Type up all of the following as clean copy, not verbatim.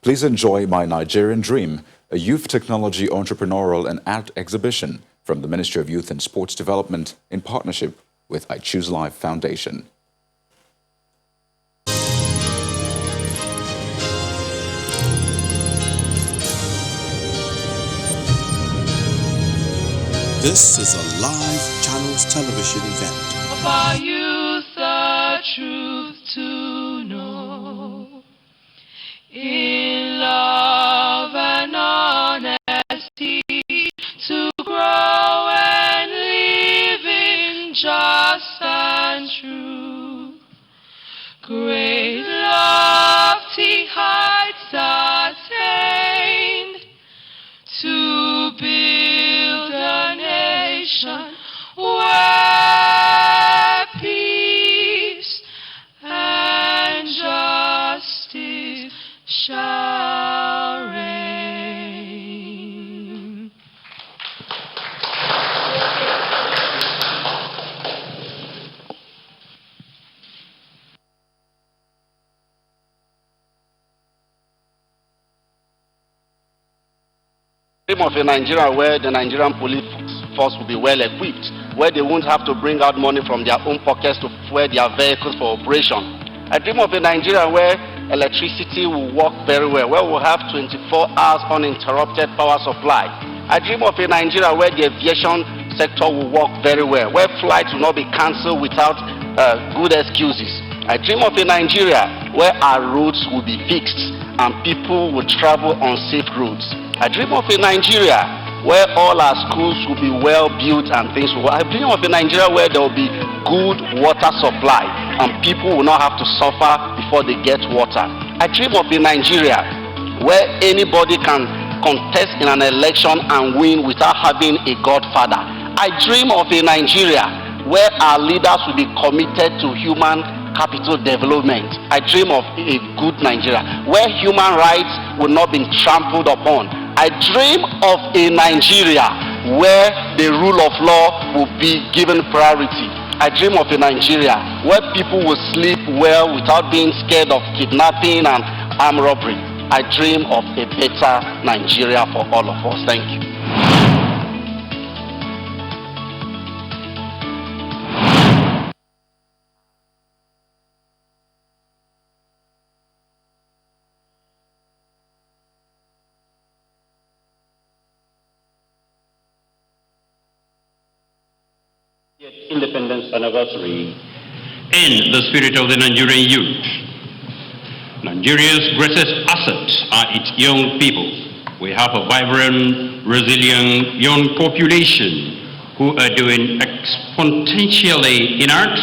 Please enjoy My Nigerian Dream, a youth technology entrepreneurial and art exhibition from the Ministry of Youth and Sports Development in partnership with I Choose Life Foundation. This is a live Channels television event. For youth the truth to know, in love and honesty, to grow and live in just and true. Great lofty heights attained, to build a nation where peace and justice shall reign. Dream of a Nigeria where the Nigerian police force will be well equipped, where they won't have to bring out money from their own pockets to fuel their vehicles for operation. I dream of a Nigeria where electricity will work very well, where we'll have 24 hours uninterrupted power supply. I dream of a Nigeria where the aviation sector will work very well, where flights will not be cancelled without good excuses. I dream of a Nigeria where our roads will be fixed and people will travel on safe roads. I dream of a Nigeria where all our schools will be well built and things will work. I dream of a Nigeria where there will be good water supply and people will not have to suffer before they get water. I dream of a Nigeria where anybody can contest in an election and win without having a godfather. I dream of a Nigeria where our leaders will be committed to human capital development. I dream of a good Nigeria where human rights will not be trampled upon. I dream of a Nigeria where the rule of law will be given priority. I dream of a Nigeria where people will sleep well without being scared of kidnapping and armed robbery. I dream of a better Nigeria for all of us. Thank you. Independence anniversary in the spirit of the Nigerian youth. Nigeria's greatest asset are its young people. We have a vibrant, resilient young population who are doing exponentially in arts,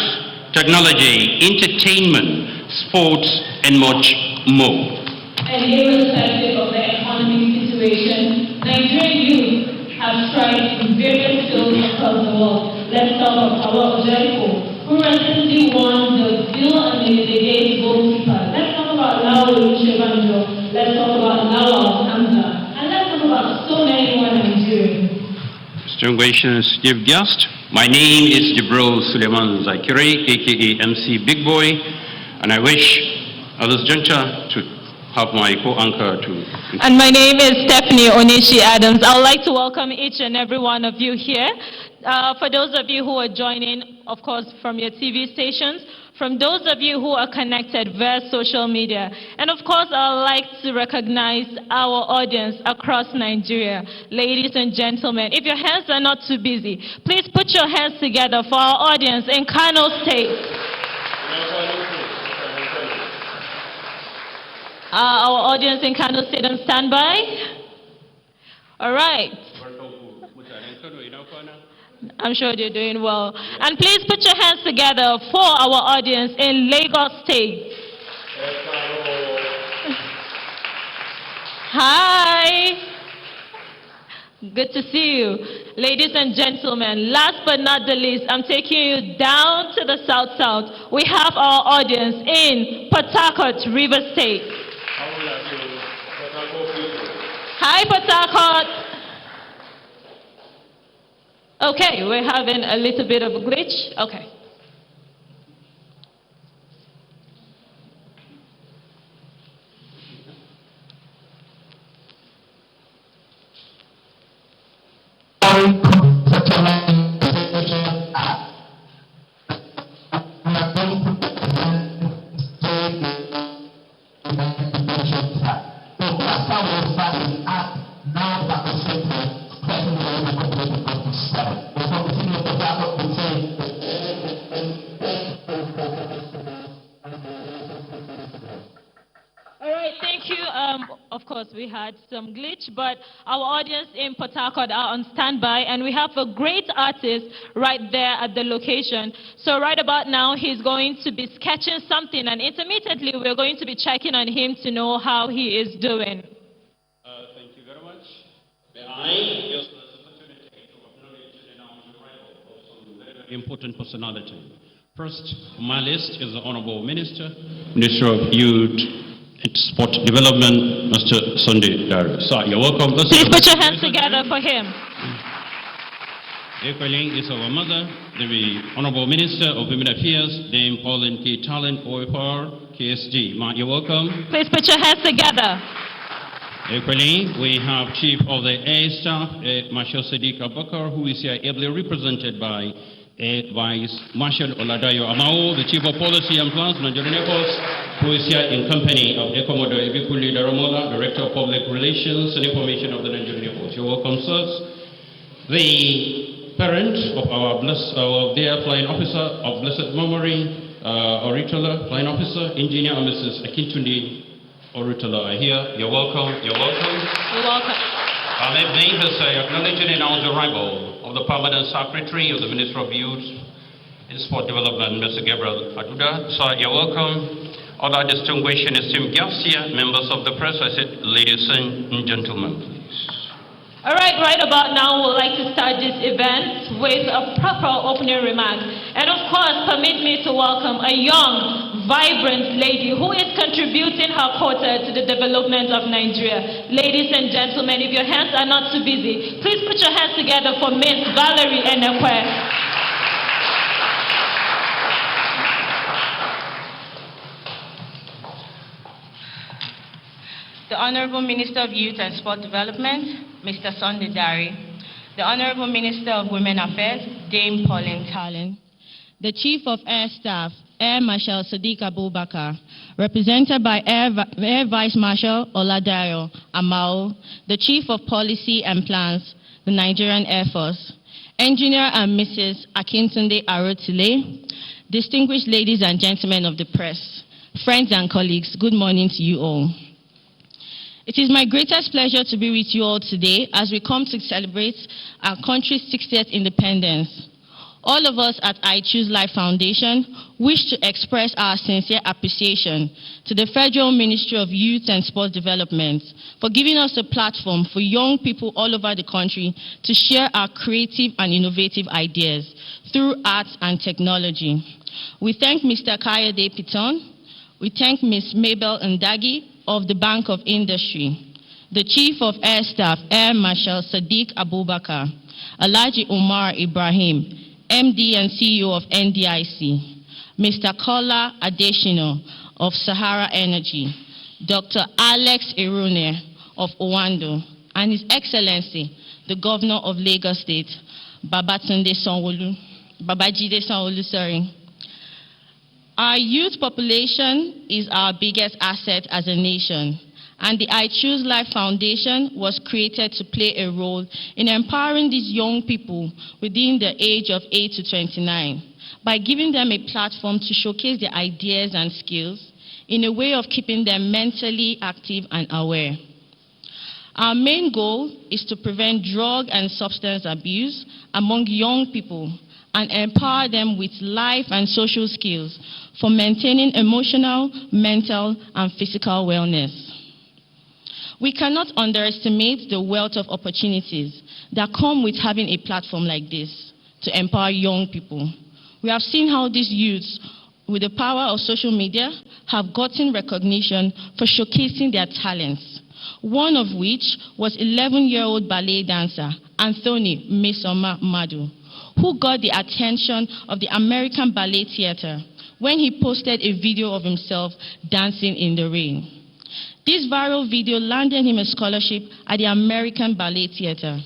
technology, entertainment, sports, and much more. And irrespective of the economic situation, Nigerian youth have thrived in various fields across the world. Let's talk about Arotile, who recently won the Bill and Melinda Gates goalkeeper. Let's talk about Lauro Luchevanjo. Let's talk about Lawa Hamza. And let's talk about so many more Nigerians. Distinguished chief guest, my name is Jibril Suleiman Zakiri, aka MC Big Boy, and I wish at this juncture to have my co-anchor to. And my name is Stephanie Onishi Adams. I would like to welcome each and every one of you here. For those of you who are joining, of course, from your TV stations, from those of you who are connected via social media, and of course, I would like to recognize our audience across Nigeria. Ladies and gentlemen, if your hands are not too busy, please put your hands together for our audience in Kano State. Our audience in Kano State on standby. All right. I'm sure they're doing well. And please put your hands together for our audience in Lagos State. Hi. Good to see you. Ladies and gentlemen, last but not the least, I'm taking you down to the south. We have our audience in Port Harcourt, River State. Hi, Port Harcourt. Okay, we're having a little bit of a glitch. Okay. afterwards, that is now that the secret, getting the way the population of the spread. We'll continue to wrap up and say. All right, thank you. Of course, we had some glitch, but our audience in Port Harcourt are on standby, and we have a great artist right there at the location. So right about now, he's going to be sketching something, and intermittently, we're going to be checking on him to know how he is doing. Thank you very much. May I use this opportunity to acknowledge and announce the arrival of some very important personality. First on my list is the Honorable Minister, Minister of Youth and Sport Development, Mr. Sunday Dari. Sir, you're welcome. Please put your hands together for him. Equally is our mother, the Honorable Minister of Women Affairs, Dame Pauline K. Talent, OFR, KSD. Ma, you're welcome. Please put your hands together. Equally, we have Chief of the Air Staff, Marshal Sadiq Abubakar, who is here ably represented by Vice Marshal Oladayo Amao, the Chief of Policy and Plans, Nigerian Air Force, who is here in company of Commodore Ebikuli Daramola, Director of Public Relations and Information of the Nigerian Air Force. You're welcome, sirs. The parent of our dear flying officer of blessed memory, Arotile, flying officer, Engineer Mrs. Akintunde Arotile are here. You're welcome. You're welcome. You're welcome. I'm evening to say acknowledging and announce the arrival of the Permanent Secretary of the Ministry of Youth and Sport Development, Mr. Gabriel Aduda. Sir, you're welcome. Other distinguished and esteemed guests here, members of the press, I said, ladies and gentlemen, please. All right, right about now, we'd like to start this event with a proper opening remark. And of course, permit me to welcome a young, vibrant lady who is contributing her quota to the development of Nigeria. Ladies and gentlemen, if your hands are not too busy, please put your hands together for Miss Valerie Enekwe. The Honorable Minister of Youth and Sport Development, Mr. Sunday Dari. The Honorable Minister of Women Affairs, Dame Pauline Talent. The Chief of Air Staff, Air Marshal Sadiq Abubakar, represented by Air Vice Marshal Oladayo Amao, the Chief of Policy and Plans, the Nigerian Air Force. Engineer and Mrs. Akintunde Arotile, distinguished ladies and gentlemen of the press, friends and colleagues, good morning to you all. It is my greatest pleasure to be with you all today as we come to celebrate our country's 60th independence. All of us at I Choose Life Foundation wish to express our sincere appreciation to the Federal Ministry of Youth and Sport Development for giving us a platform for young people all over the country to share our creative and innovative ideas through arts and technology. We thank Mr. Kayode Piton. We thank Ms. Mabel Ndagi of the Bank of Industry, the Chief of Air Staff, Air Marshal Sadiq Abubakar, Alhaji Umar Ibrahim, MD and CEO of NDIC, Mr. Kola Adeshino of Sahara Energy, Dr. Alex Irune of Owando, and His Excellency, the Governor of Lagos State, Babajide Sanwo-Olu, sorry. Our youth population is our biggest asset as a nation, and the I Choose Life Foundation was created to play a role in empowering these young people within the age of 8 to 29 by giving them a platform to showcase their ideas and skills in a way of keeping them mentally active and aware. Our main goal is to prevent drug and substance abuse among young people and empower them with life and social skills for maintaining emotional, mental, and physical wellness. We cannot underestimate the wealth of opportunities that come with having a platform like this to empower young people. We have seen how these youths, with the power of social media, have gotten recognition for showcasing their talents, one of which was 11-year-old ballet dancer Anthony Mesoma Madu, who got the attention of the American Ballet Theater when he posted a video of himself dancing in the rain. This viral video landed him a scholarship at the American Ballet Theater.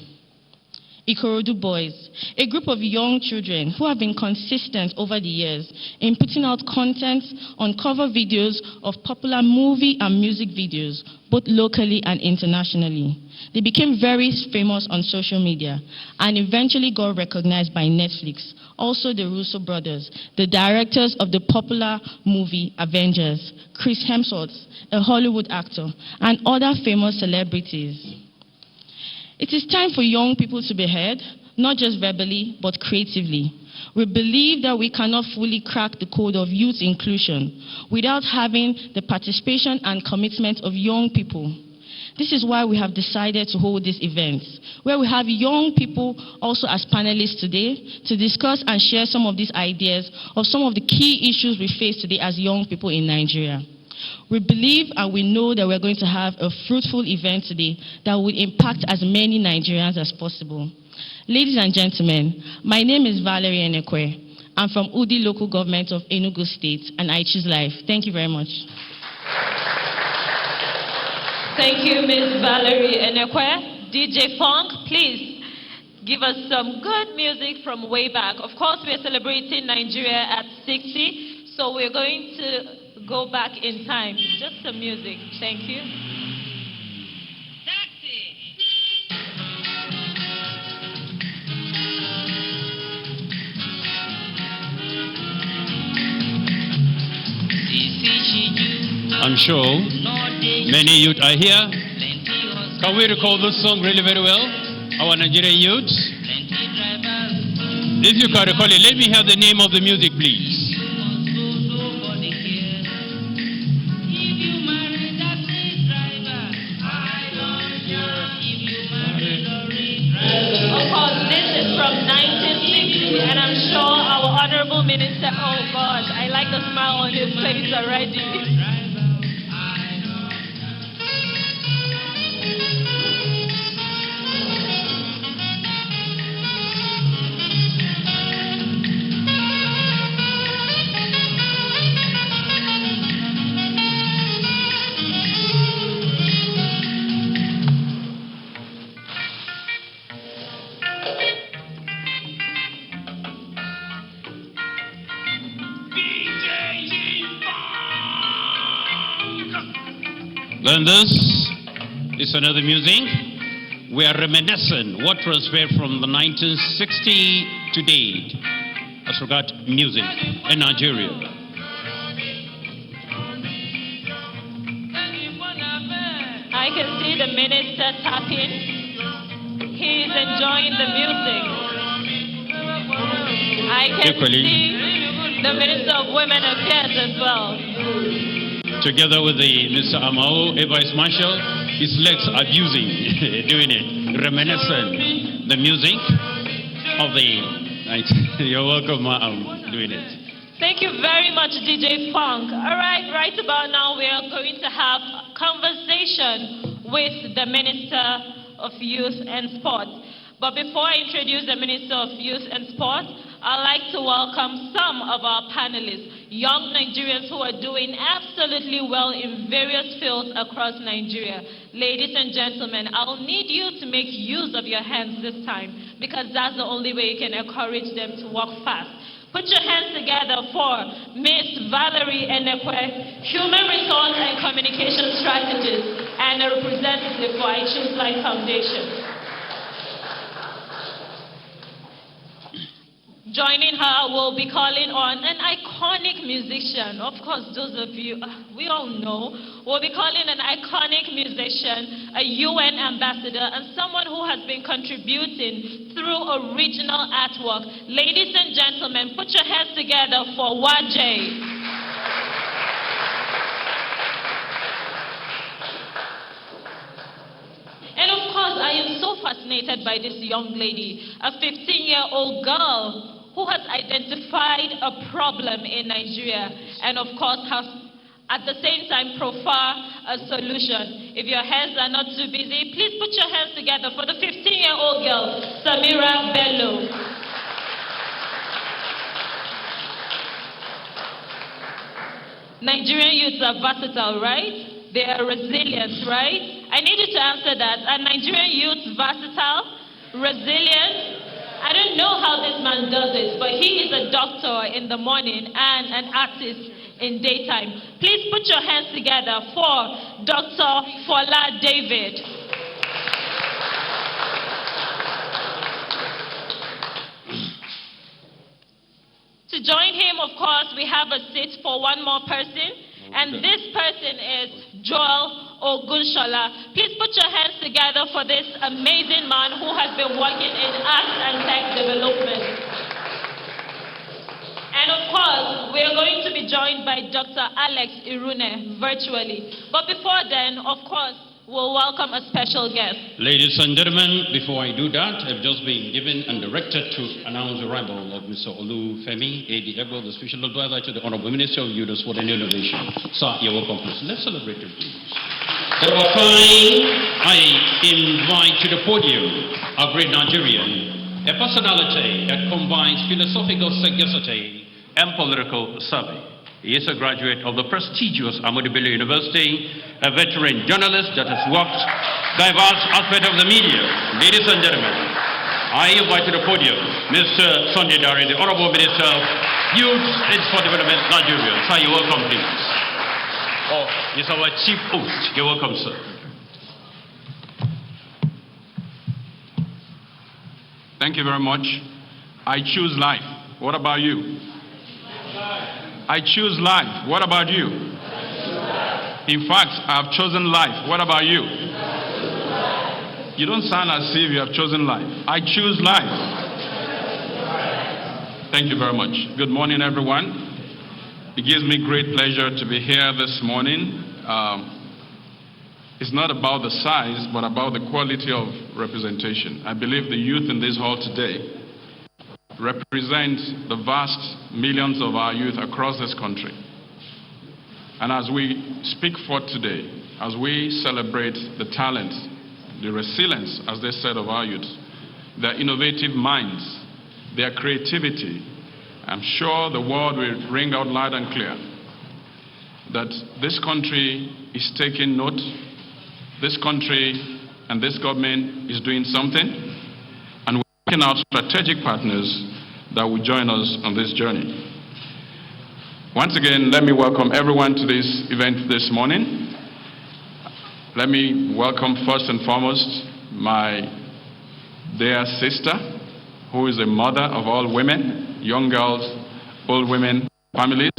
Ikorodu Boys, a group of young children who have been consistent over the years in putting out content on cover videos of popular movie and music videos, both locally and internationally. They became very famous on social media and eventually got recognized by Netflix. Also the Russo brothers, the directors of the popular movie Avengers, Chris Hemsworth, a Hollywood actor, and other famous celebrities. It is time for young people to be heard, not just verbally, but creatively. We believe that we cannot fully crack the code of youth inclusion without having the participation and commitment of young people. This is why we have decided to hold this event, where we have young people also as panelists today to discuss and share some of these ideas of some of the key issues we face today as young people in Nigeria. We believe and we know that we're going to have a fruitful event today that will impact as many Nigerians as possible. Ladies and gentlemen, my name is Valerie Enekwe. I'm from Udi Local Government of Enugu State, and I choose life. Thank you very much. Thank you, Ms. Valerie Enekwe. DJ Funk, please give us some good music from way back. Of course, we're celebrating Nigeria at 60, so we're going to go back in time. Just some music. Thank you. I'm sure many youth are here. Can we recall this song really very well? Our Nigerian youth. If you can recall it, let me have the name of the music, please. Of course, this is from 1960, and I'm sure our Honorable Minister, oh gosh, I like the smile on his face already. Then this is another music. We are reminiscing what transpired from the 1960 to date as regard music in Nigeria. I can see the minister tapping. He is enjoying the music. I can see the Minister of Women Affairs as well. Together with the Mr. Amao, a Vice Marshal, his legs abusing, doing it, reminiscing the music of the night. You're welcome, doing it. Thank you very much, DJ Funk. All right, right about now we are going to have a conversation with the Minister of Youth and Sport. But before I introduce the Minister of Youth and Sport, I'd like to welcome some of our panelists, young Nigerians who are doing absolutely well in various fields across Nigeria. Ladies and gentlemen, I'll need you to make use of your hands this time, because that's the only way you can encourage them to walk fast. Put your hands together for Ms. Valerie Enekwe, Human Resource and Communication Strategist and a representative for I Choose Life Foundation. Joining her will be calling on an iconic musician. Of course, those of you, we all know, we'll be calling an iconic musician, a UN ambassador, and someone who has been contributing through original artwork. Ladies and gentlemen, put your hands together for Wajay. And of course, I am so fascinated by this young lady, a 15-year-old girl who has identified a problem in Nigeria and of course has at the same time profile a solution. If your hands are not too busy, please put your hands together for the 15-year-old girl, Samira Bello. Nigerian youths are versatile, right? They are resilient, right? I need you to answer that. Are Nigerian youths versatile? resilient. I don't know how this man does it, but he is a doctor in the morning and an artist in daytime. Please put your hands together for Dr. Fola David. To join him, of course, we have a seat for one more person, and this person is Joel Ogunshola. Please put your hands together for this amazing man who has been working in arts and tech development. And of course, we are going to be joined by Dr. Alex Irune virtually. But before then, of course, we'll welcome a special guest. Ladies and gentlemen, before I do that, I've just been given and directed to announce the arrival of Mr. Olufemi Edi-Egbo, the Special Advisor to the Honorable Minister of Youth, Sport and Innovation. Sir, you're welcome, please. Let's celebrate it, please. Number 5, I invite to the podium a great Nigerian, a personality that combines philosophical sagacity and political savvy. He is a graduate of the prestigious Ahmadu Bello University, a veteran journalist that has worked diverse aspects of the media. Ladies and gentlemen, I invite to the podium Mr. Sunday Dari, the Honorable Minister of Youth and Sport Development, Nigeria. Sir, you're welcome, please. Oh, he's our chief host. You're welcome, sir. Thank you very much. I choose life. What about you? I choose life. What about you? In fact, I have chosen life. What about you? You don't sound as if you have chosen life. I choose life. Thank you very much. Good morning, everyone. It gives me great pleasure to be here this morning. It's not about the size, but about the quality of representation. I believe the youth in this hall today represent the vast millions of our youth across this country. And as we speak forth today, as we celebrate the talent, the resilience, as they said, of our youth, their innovative minds, their creativity, I'm sure the world will ring out loud and clear that this country is taking note, this country and this government is doing something, and we're working out strategic partners that will join us on this journey. Once again, let me welcome everyone to this event this morning. Let me welcome first and foremost my dear sister, who is a mother of all women, young girls, old women, families,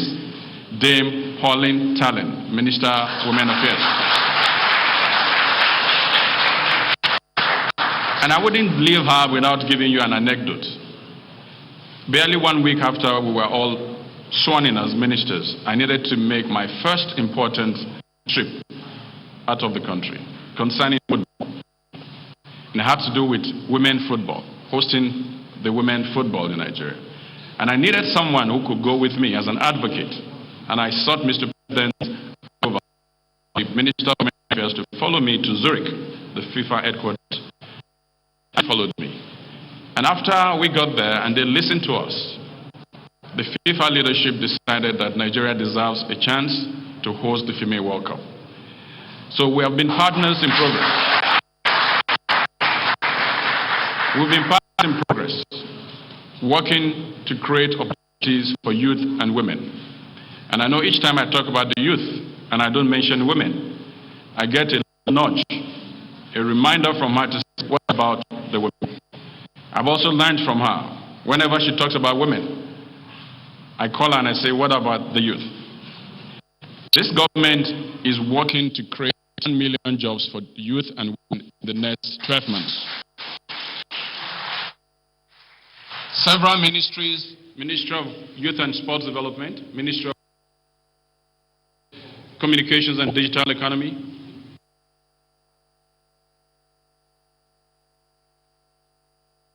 Dame Pauline Tallen, Minister of Women Affairs. And I wouldn't leave her without giving you an anecdote. Barely 1 week after we were all sworn in as ministers, I needed to make my first important trip out of the country concerning football. And it had to do with women football, hosting the women football in Nigeria. And I needed someone who could go with me as an advocate. And I sought Mr. President, the Minister of Women Affairs, to follow me to Zurich, the FIFA headquarters. He followed me. And after we got there and they listened to us, the FIFA leadership decided that Nigeria deserves a chance to host the Female World Cup. So we have been partners in progress. We've been partners in progress, working to create opportunities for youth and women. And I know each time I talk about the youth and I don't mention women, I get a nudge, a reminder from her to say, what about the women? I've also learned from her, whenever she talks about women, I call her and I say, what about the youth? This government is working to create 10 million jobs for youth and women in the next 12 months. Several ministries, Ministry of Youth and Sports Development, Ministry of Communications and Digital Economy,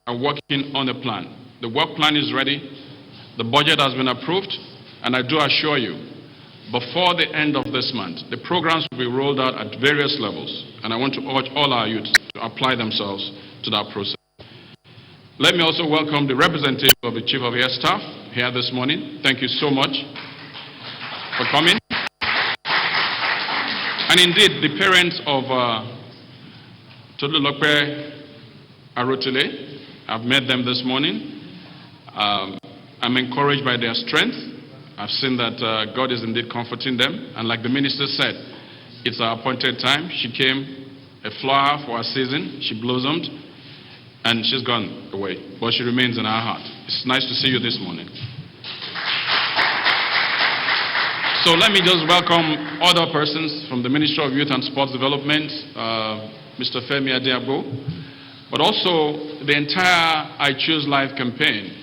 are working on a plan. The work plan is ready. The budget has been approved, and I do assure you, before the end of this month, the programs will be rolled out at various levels, and I want to urge all our youth to apply themselves to that process. Let me also welcome the representative of the Chief of Air Staff here this morning. Thank you so much for coming. And indeed, the parents of Tolulope Arotile. I've met them this morning. I'm encouraged by their strength. I've seen that God is indeed comforting them. And like the minister said, it's our appointed time. She came a flower for our season. She blossomed. And she's gone away. But she remains in our heart. It's nice to see you this morning. So let me just welcome other persons from the Ministry of Youth and Sports Development, Mr. Femi Adiabo, but also the entire I Choose Life campaign.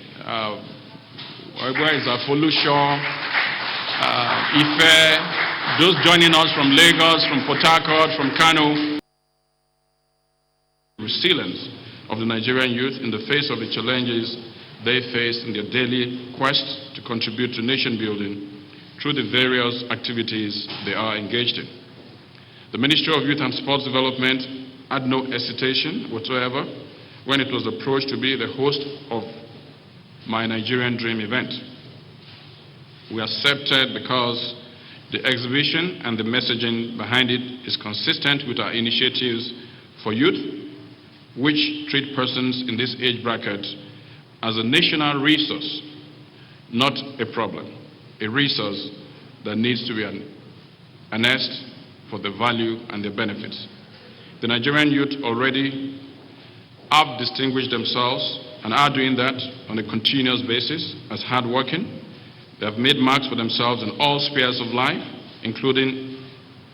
Where is Folusho, Ife, those joining us from Lagos, from Port Harcourt, from Kano. Resilience of the Nigerian youth in the face of the challenges they face in their daily quest to contribute to nation building through the various activities they are engaged in. The Ministry of Youth and Sports Development had no hesitation whatsoever when it was approached to be the host of my Nigerian Dream event. We accepted because the exhibition and the messaging behind it is consistent with our initiatives for youth, which treat persons in this age bracket as a national resource, not a problem. A resource that needs to be harnessed for the value and the benefits. The Nigerian youth already have distinguished themselves and are doing that on a continuous basis as hardworking. They have made marks for themselves in all spheres of life, including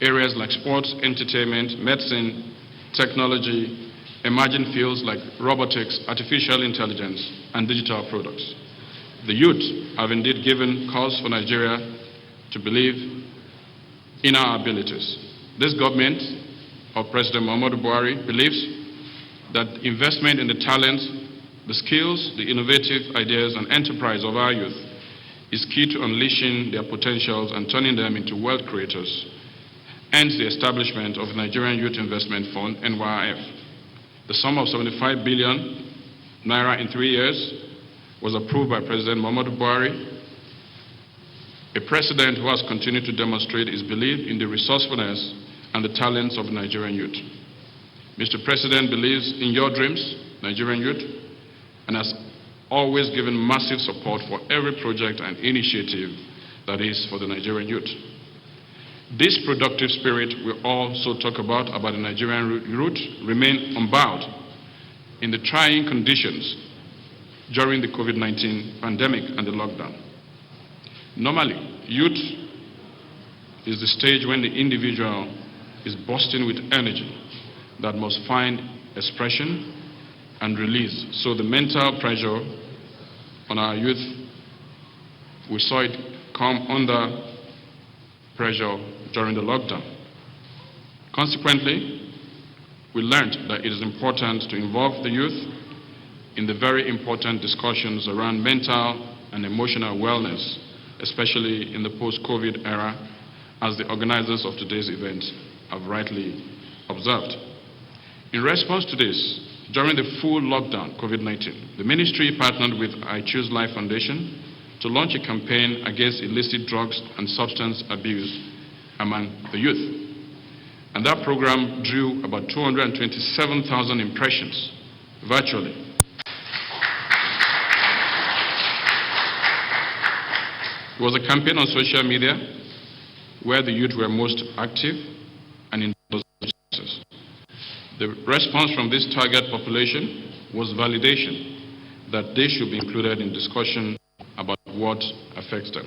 areas like sports, entertainment, medicine, technology, emerging fields like robotics, artificial intelligence, and digital products. The youth have indeed given cause for Nigeria to believe in our abilities. This government of President Muhammadu Buhari believes that investment in the talents, the skills, the innovative ideas and enterprise of our youth is key to unleashing their potentials and turning them into wealth creators, hence the establishment of the Nigerian Youth Investment Fund, NYIF. The sum of 75 billion naira in 3 years was approved by President Muhammadu Buhari, a president who has continued to demonstrate his belief in the resourcefulness and the talents of Nigerian youth. Mr. President believes in your dreams, Nigerian youth, and has always given massive support for every project and initiative that is for the Nigerian youth. This productive spirit we also talk about the Nigerian youth remain unbowed in the trying conditions during the COVID-19 pandemic and the lockdown. Normally, youth is the stage when the individual is bursting with energy that must find expression and release. So the mental pressure on our youth, we saw it come under pressure during the lockdown. Consequently, we learned that it is important to involve the youth in the very important discussions around mental and emotional wellness, especially in the post-COVID era, as the organizers of today's event have rightly observed. In response to this, during the full lockdown, COVID-19, the ministry partnered with I Choose Life Foundation to launch a campaign against illicit drugs and substance abuse among the youth. And that program drew about 227,000 impressions virtually. It was a campaign on social media where the youth were most active and in those places. The response from this target population was validation that they should be included in discussion about what affects them.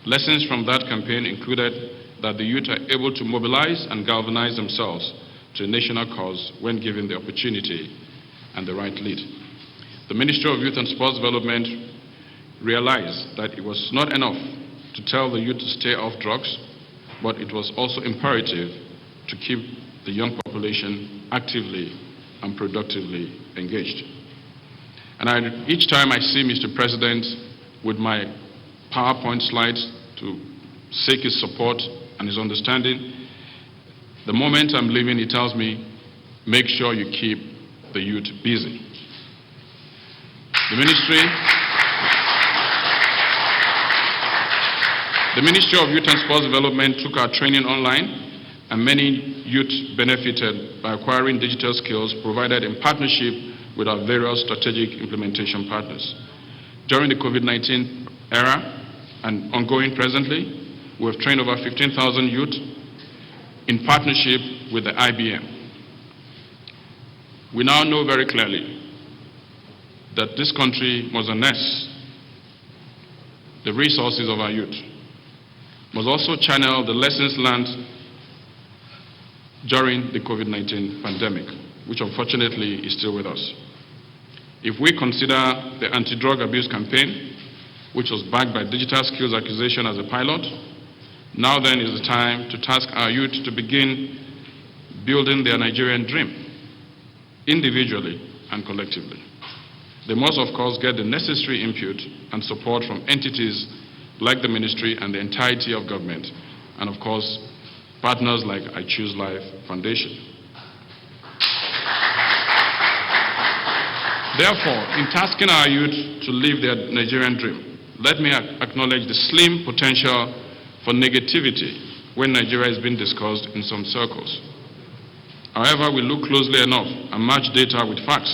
Lessons from that campaign included that the youth are able to mobilize and galvanize themselves to a national cause when given the opportunity and the right lead. The Ministry of Youth and Sports Development realized that it was not enough to tell the youth to stay off drugs, but it was also imperative to keep the young population actively and productively engaged. And each time I see Mr. President with my PowerPoint slides to seek his support and his understanding, the moment I'm leaving, he tells me, make sure you keep the youth busy. The Ministry of Youth and Sports Development took our training online and many youth benefited by acquiring digital skills provided in partnership with our various strategic implementation partners. During the COVID-19 era and ongoing presently, we have trained over 15,000 youth in partnership with the IBM. We now know very clearly that this country must harness the resources of our youth, must also channel the lessons learned during the COVID-19 pandemic, which unfortunately is still with us. If we consider the anti-drug abuse campaign, which was backed by digital skills acquisition as a pilot, now then is the time to task our youth to begin building their Nigerian dream, individually and collectively. They must, of course, get the necessary input and support from entities like the ministry and the entirety of government, and of course, partners like I Choose Life Foundation. Therefore, in tasking our youth to live their Nigerian dream, let me acknowledge the slim potential for negativity when Nigeria is being discussed in some circles. However, we look closely enough and match data with facts.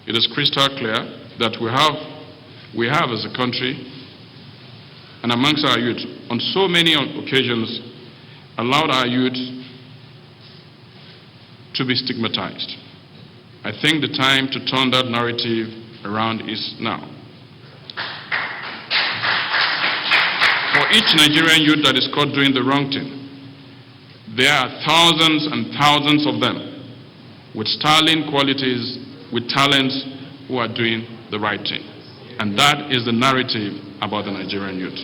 It is crystal clear that we have as a country and amongst our youth, on so many occasions, allowed our youth to be stigmatized. I think the time to turn that narrative around is now. For each Nigerian youth that is caught doing the wrong thing, there are thousands and thousands of them with sterling qualities, with talents, who are doing the right thing. And that is the narrative about the Nigerian youth.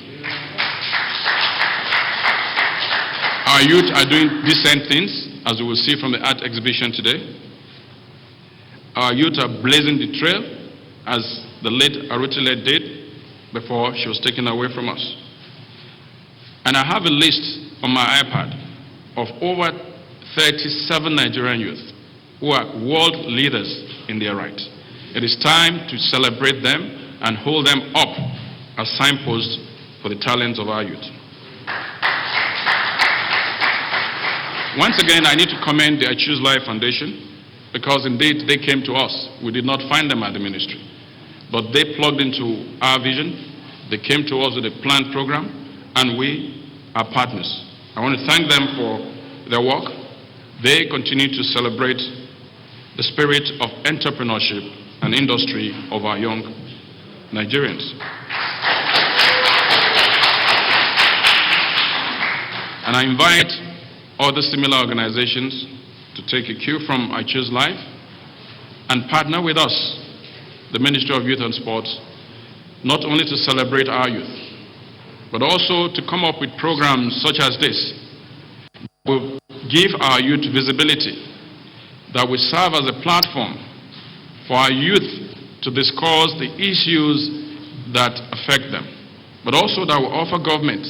Our youth are doing decent things, as we will see from the art exhibition today. Our youth are blazing the trail, as the late Arotile did before she was taken away from us. And I have a list on my iPad of over 37 Nigerian youth who are world leaders in their right. It is time to celebrate them and hold them up as signposts for the talents of our youth. Once again, I need to commend the I Choose Life Foundation, because indeed they came to us. We did not find them at the ministry, but they plugged into our vision. They came to us with a planned program, and we are partners. I want to thank them for their work. They continue to celebrate the spirit of entrepreneurship and industry of our young Nigerians. And I invite other similar organizations to take a cue from I Choose Life and partner with us, the Ministry of Youth and Sports, not only to celebrate our youth, but also to come up with programs such as this that will give our youth visibility, that will serve as a platform for our youth to discuss the issues that affect them, but also that will offer government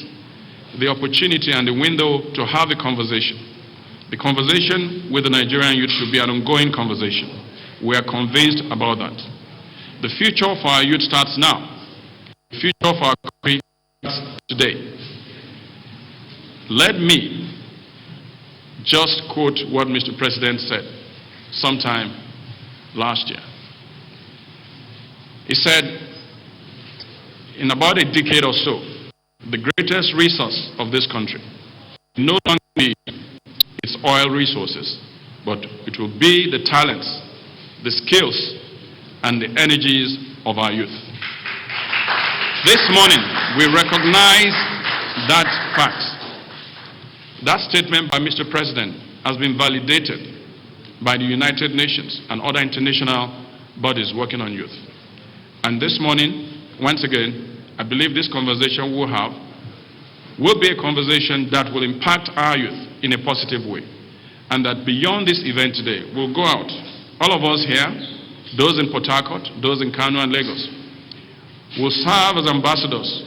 the opportunity and the window to have a conversation. The conversation with the Nigerian youth should be an ongoing conversation. We are convinced about that. The future for our youth starts now. The future for our country starts today. Let me just quote what Mr. President said sometime last year. He said, in about a decade or so, the greatest resource of this country will no longer be its oil resources, but it will be the talents, the skills, and the energies of our youth. This morning, we recognize that fact. That statement by Mr. President has been validated by the United Nations and other international bodies working on youth. And this morning, once again, I believe this conversation we'll have will be a conversation that will impact our youth in a positive way. And that beyond this event today, we'll go out, all of us here, those in Port Harcourt, those in Kano and Lagos, will serve as ambassadors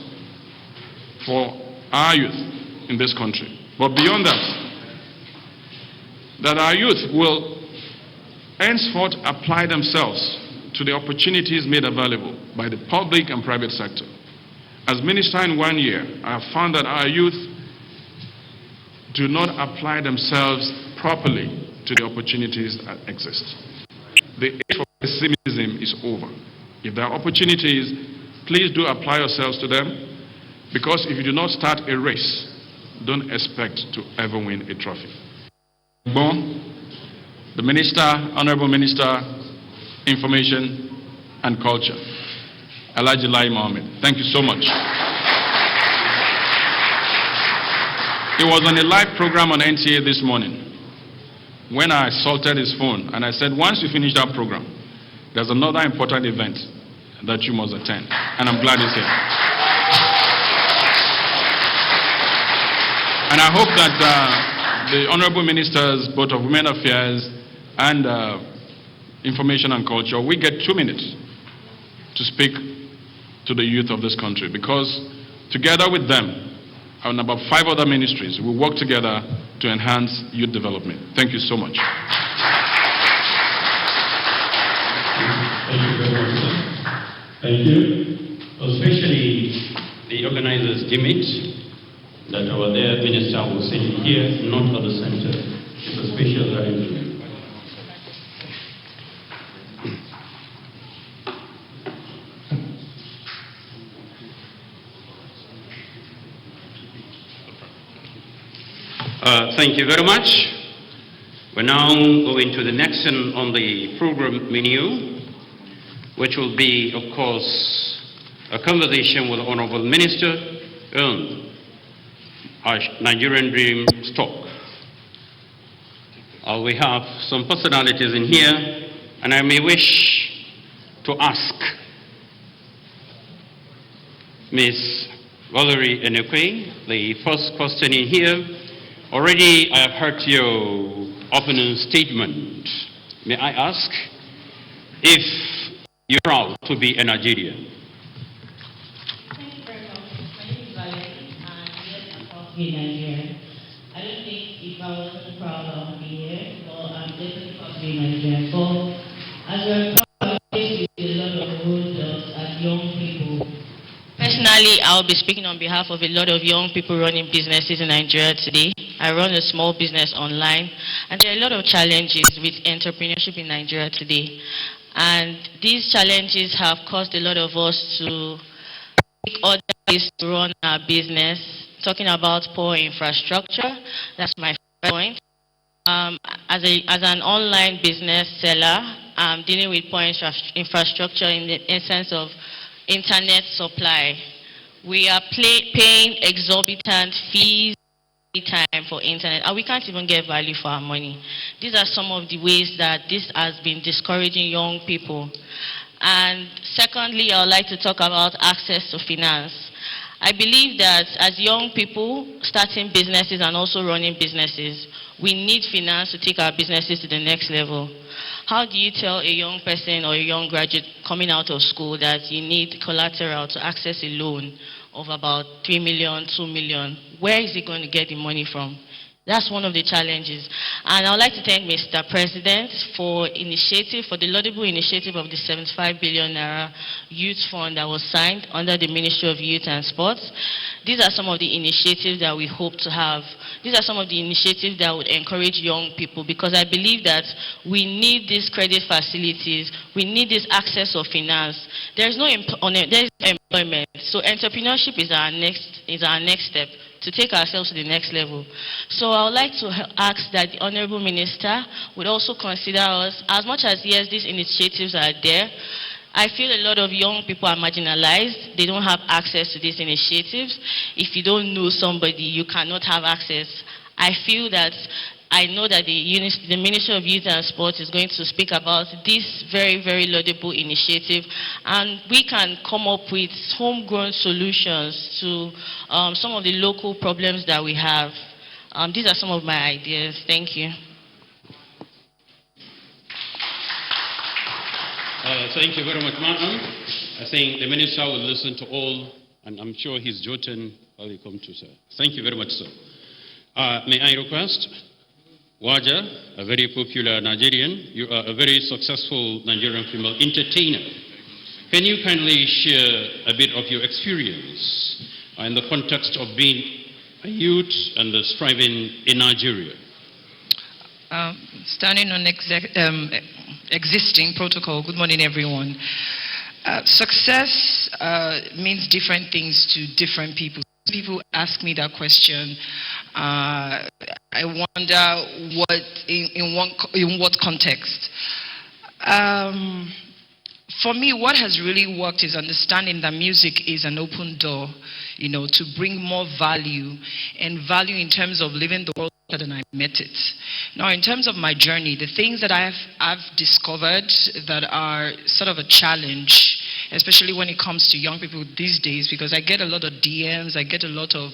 for our youth in this country. But beyond that our youth will henceforth apply themselves to the opportunities made available by the public and private sector. As minister in 1 year, I have found that our youth do not apply themselves properly to the opportunities that exist. The age for pessimism is over. If there are opportunities, please do apply yourselves to them, because if you do not start a race, don't expect to ever win a trophy. Bon, the Minister, Honorable Minister, Information and Culture, Alhaji Lai Mohammed. Thank you so much. He was on a live program on NTA this morning when I assaulted his phone and I said, once you finish that program, there's another important event that you must attend. And I'm glad he's here. And I hope that the Honorable Ministers, both of Women Affairs and Information and Culture, we get 2 minutes to speak to the youth of this country, because together with them and about 5 other ministries, we work together to enhance youth development. Thank you so much. Thank you very much, sir. Thank you. Especially the organizers deem it that our dear minister will sit here, not at the center. It's a special arrangement. Thank you very much. We're now going to the next one on the program menu, which will be, of course, a conversation with the Honorable Minister on our Nigerian Dream stock. We have some personalities in here, and I may wish to ask Ms. Valerie Enekwe the first question in here. Already I have heard your opening statement. May I ask if you're proud to be a Nigerian? Thank you very much. My name is Valerie, and yes, I'm proud to be a Nigerian. I don't think if I wasn't proud I would be here, but I'm definitely proud to be a Nigerian. But as we're proud, we're faced with a lot of roadblocks as young people. Personally, I'll be speaking on behalf of a lot of young people running businesses in Nigeria today. I run a small business online, and there are a lot of challenges with entrepreneurship in Nigeria today. And these challenges have caused a lot of us to take other ways to run our business. Talking about poor infrastructure, that's my first point. As an online business seller, I'm dealing with poor infrastructure in the sense of internet supply. We are paying exorbitant fees time for internet, and we can't even get value for our money. These are some of the ways that this has been discouraging young people. And secondly, I would like to talk about access to finance. I believe that as young people starting businesses and also running businesses, we need finance to take our businesses to the next level. How do you tell a young person or a young graduate coming out of school that you need collateral to access a loan of about 3 million, 2 million? Where is he going to get the money from? That's one of the challenges. And I would like to thank Mr. President for the laudable initiative of the 75 billion Naira Youth Fund that was signed under the Ministry of Youth and Sports. These are some of the initiatives that we hope to have. These are some of the initiatives that would encourage young people, because I believe that we need these credit facilities. We need this access of finance. There is employment. So entrepreneurship is our next step to take ourselves to the next level. So I would like to ask that the Honorable Minister would also consider us, as much as yes, these initiatives are there. I feel a lot of young people are marginalized. They don't have access to these initiatives. If you don't know somebody, you cannot have access. I know that the Ministry of Youth and Sports is going to speak about this very, very laudable initiative, and we can come up with homegrown solutions to some of the local problems that we have. These are some of my ideas. Thank you. Thank you very much, madam. I think the minister will listen to all, and I'm sure he's jotting while he comes to, sir. Thank you very much, sir. May I request Waja, a very popular Nigerian, you are a very successful Nigerian female entertainer. Can you kindly share a bit of your experience in the context of being youth and the striving in Nigeria? Standing on existing protocol, good morning everyone. Success means different things to different people. People ask me that question. I wonder in what context. For me, what has really worked is understanding that music is an open door, to bring more value, and value in terms of living the world better than I met it. Now, in terms of my journey, the things that I've discovered that are sort of a challenge, especially when it comes to young people these days, because I get a lot of DMs, I get a lot of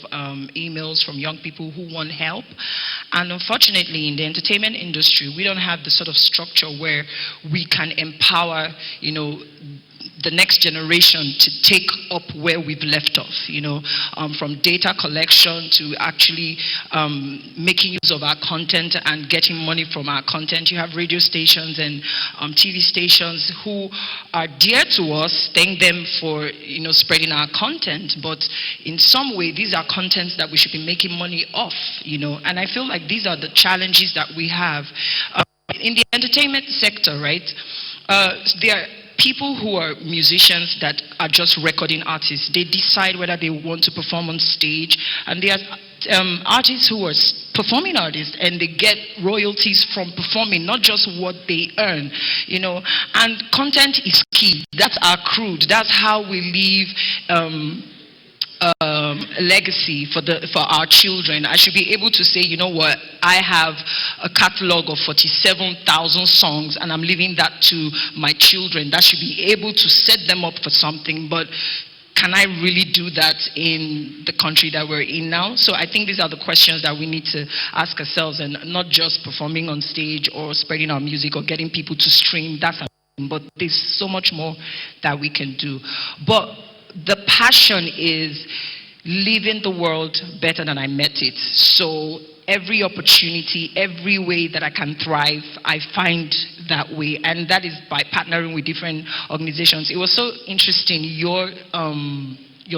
emails from young people who want help. And unfortunately, in the entertainment industry, we don't have the sort of structure where we can empower, the next generation to take up where we've left off, from data collection to actually making use of our content and getting money from our content. You have radio stations and TV stations who are dear to us. Thank them for spreading our content, but in some way these are contents that we should be making money off, and I feel like these are the challenges that we have in the entertainment sector, right? There are people who are musicians that are just recording artists. They decide whether they want to perform on stage, and there are artists who are performing artists, and they get royalties from performing, not just what they earn, and content is key. That's our crude. That's how we leave legacy for our children. I should be able to say, what, I have a catalog of 47,000 songs and I'm leaving that to my children. That should be able to set them up for something. But can I really do that in the country that we're in now? So I think these are the questions that we need to ask ourselves, and not just performing on stage or spreading our music or getting people to stream. That's amazing, but there's so much more that we can do. But the passion is leaving the world better than I met it. So every opportunity, every way that I can thrive, I find that way, and that is by partnering with different organizations. It was so interesting, your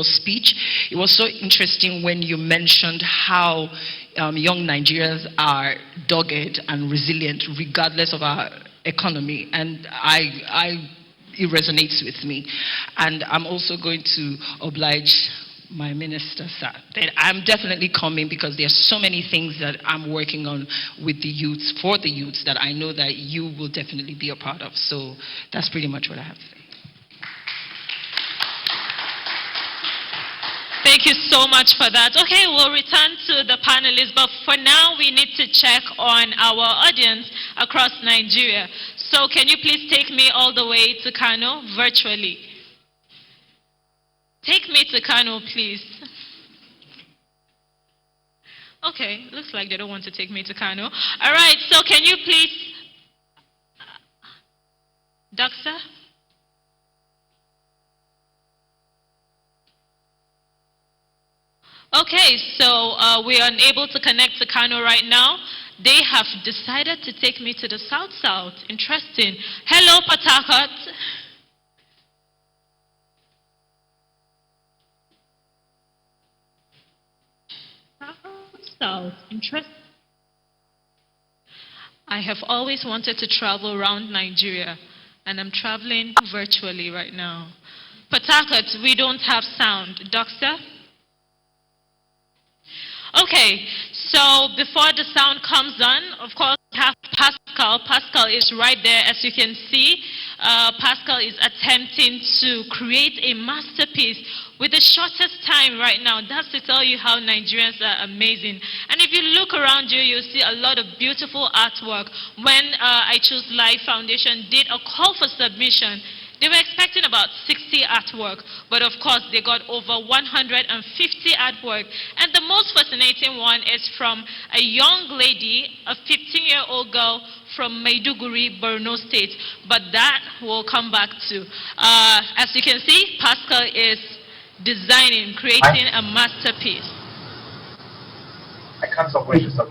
speech. It was so interesting when you mentioned how young Nigerians are dogged and resilient regardless of our economy, and it resonates with me. And I'm also going to oblige my minister, sir, that I'm definitely coming, because there are so many things that I'm working on with the youths, for the youths, that I know that you will definitely be a part of. So that's pretty much what I have to say. Thank you so much for that. Okay, we'll return to the panelists, but for now we need to check on our audience across Nigeria. So can you please take me all the way to Kano virtually? Take me to Kano, please. Okay, looks like they don't want to take me to Kano. All right, so can you please, Doctor? Okay, so we are unable to connect to Kano right now. They have decided to take me to the south. Interesting. Hello, Port Harcourt. South. Interesting. I have always wanted to travel around Nigeria, and I'm traveling virtually right now. Port Harcourt, we don't have sound. Doctor? Okay, so before the sound comes on, of course, we have Pascal. Pascal is right there, as you can see. Pascal is attempting to create a masterpiece with the shortest time right now. That's to tell you how Nigerians are amazing. And if you look around you, you'll see a lot of beautiful artwork. When I Choose Life Foundation did a call for submission, they were expecting about 60 artwork, but of course they got over 150 artwork. And the most fascinating one is from a young lady, a 15-year-old girl from Maiduguri, Borno State. But that we'll come back to. As you can see, Pascal is designing, creating a masterpiece. I can't stop when you stop.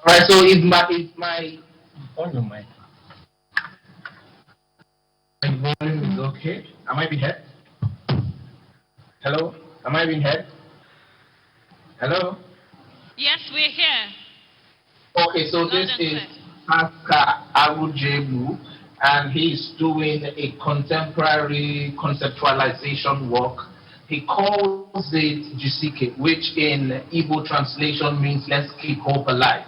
Alright, so if my on your mic. My volume is okay. Am I being heard? Hello? Am I being heard? Hello? Yes, we're here. Okay, so this is Pascal Arujemu, and he's doing a contemporary conceptualization work. He calls it Jisike, which in Igbo translation means let's keep hope alive.